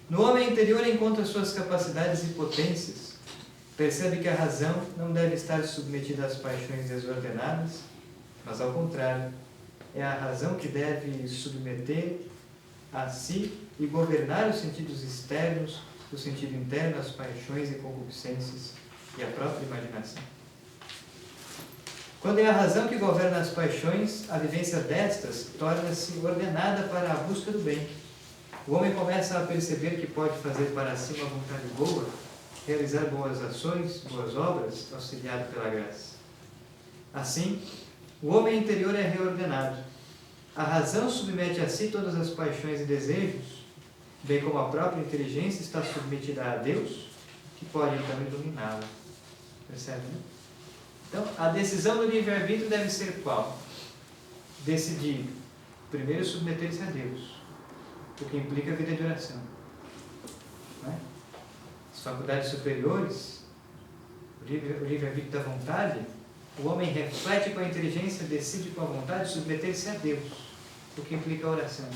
Speaker 1: No homem interior encontra suas capacidades e potências. Percebe que a razão não deve estar submetida às paixões desordenadas, mas ao contrário, é a razão que deve submeter a si e governar os sentidos externos, o sentido interno, as paixões e concupiscências e a própria imaginação. Quando é a razão que governa as paixões, a vivência destas torna-se ordenada para a busca do bem. O homem começa a perceber que pode fazer para si uma vontade boa, realizar boas ações, boas obras, auxiliado pela graça. Assim, o homem interior é reordenado. A razão submete a si todas as paixões e desejos, bem como a própria inteligência está submetida a Deus, que pode então iluminá-la. Percebe, né? Então, a decisão do livre-arbítrio deve ser qual? Decidir, primeiro, submeter-se a Deus, o que implica a vida de oração. Não é? As faculdades superiores, o livre-arbítrio da vontade, o homem reflete com a inteligência, decide com a vontade submeter-se a Deus, o que implica a oração.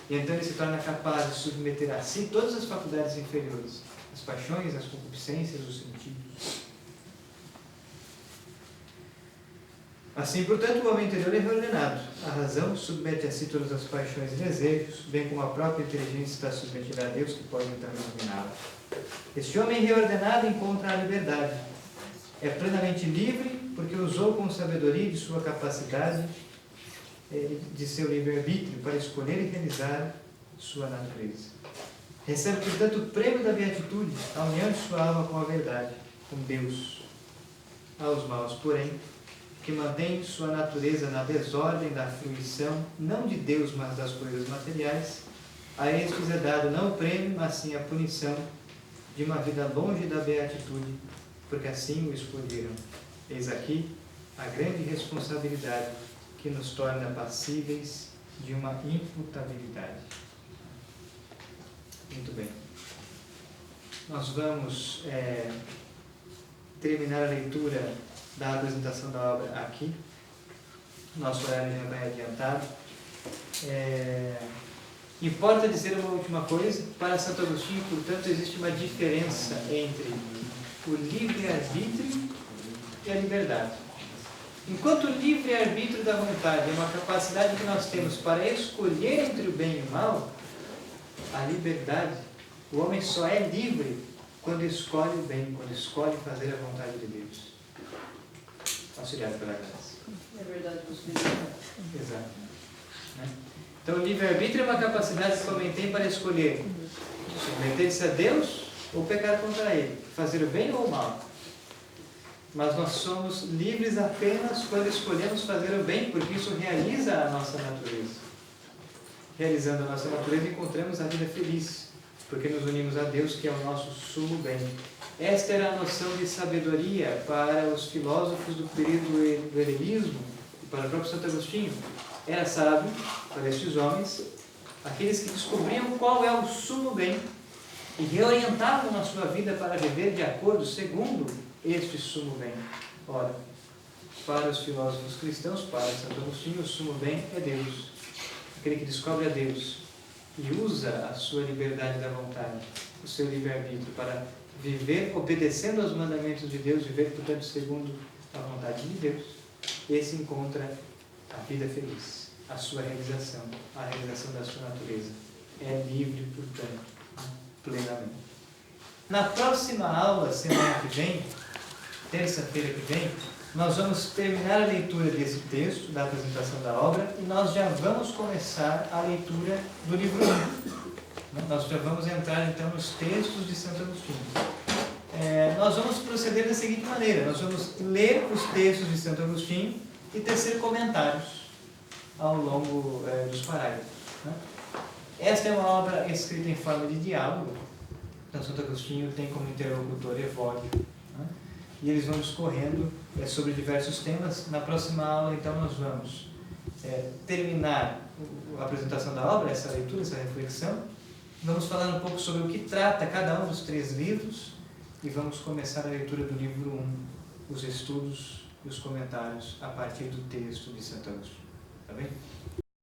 Speaker 1: E então ele se torna capaz de submeter a si todas as faculdades inferiores, as paixões, as concupiscências, os sentidos. Assim, portanto, o homem interior é reordenado. A razão submete a si todas as paixões e desejos, bem como a própria inteligência está submetida a Deus, que pode então iluminá-la. Este homem reordenado encontra a liberdade. É plenamente livre porque usou com sabedoria de sua capacidade, de seu livre-arbítrio, para escolher e realizar sua natureza. Recebe, portanto, o prêmio da beatitude, a união de sua alma com a verdade, com Deus. Aos maus, porém, que mantém sua natureza na desordem da fruição, não de Deus, mas das coisas materiais, a estes é dado não o prêmio, mas sim a punição de uma vida longe da beatitude, porque assim o escolheram. Eis aqui a grande responsabilidade que nos torna passíveis de uma imputabilidade. Muito bem. Nós vamos terminar a leitura da apresentação da obra aqui. Nosso horário já vai adiantado. Importa dizer uma última coisa. Para Santo Agostinho, portanto, existe uma diferença entre o livre-arbítrio e a liberdade. Enquanto o livre-arbítrio da vontade é uma capacidade que nós temos para escolher entre o bem e o mal, a liberdade, o homem só é livre quando escolhe o bem, quando escolhe fazer a vontade de Deus, auxiliado pela graça.
Speaker 5: É verdade, possibilidade.
Speaker 1: Exato. Né? Então, o livre-arbítrio é uma capacidade que o homem tem para escolher submeter-se a Deus ou pecar contra Ele, fazer o bem ou o mal. Mas nós somos livres apenas quando escolhemos fazer o bem, porque isso realiza a nossa natureza. Realizando a nossa natureza, encontramos a vida feliz, porque nos unimos a Deus, que é o nosso sumo bem. Esta era a noção de sabedoria para os filósofos do período do helenismo e para o próprio Santo Agostinho. Era sábio para estes homens, aqueles que descobriam qual é o sumo bem e reorientavam na sua vida para viver de acordo, segundo este sumo bem. Ora, para os filósofos cristãos, para Santo Agostinho, o sumo bem é Deus. Aquele que descobre a Deus e usa a sua liberdade da vontade, o seu livre-arbítrio, para viver obedecendo aos mandamentos de Deus, viver, portanto, segundo a vontade de Deus, esse encontra a vida feliz, a sua realização, a realização da sua natureza. É livre, portanto, plenamente. Na próxima aula, semana que vem, terça-feira que vem, nós vamos terminar a leitura desse texto, da apresentação da obra, e nós já vamos começar a leitura do livro 1. Nós já vamos entrar, então, nos textos de Santo Agostinho. Nós vamos proceder da seguinte maneira: nós vamos ler os textos de Santo Agostinho e tecer comentários ao longo dos parágrafos. Esta é uma obra escrita em forma de diálogo. Então, Santo Agostinho tem como interlocutor Evódio. E eles vão discorrendo sobre diversos temas. Na próxima aula, então, nós vamos terminar a apresentação da obra, essa leitura, essa reflexão. Vamos falar um pouco sobre o que trata cada um dos 3 livros e vamos começar a leitura do livro 1, os estudos e os comentários a partir do texto de Santo Agostinho. Tá bem?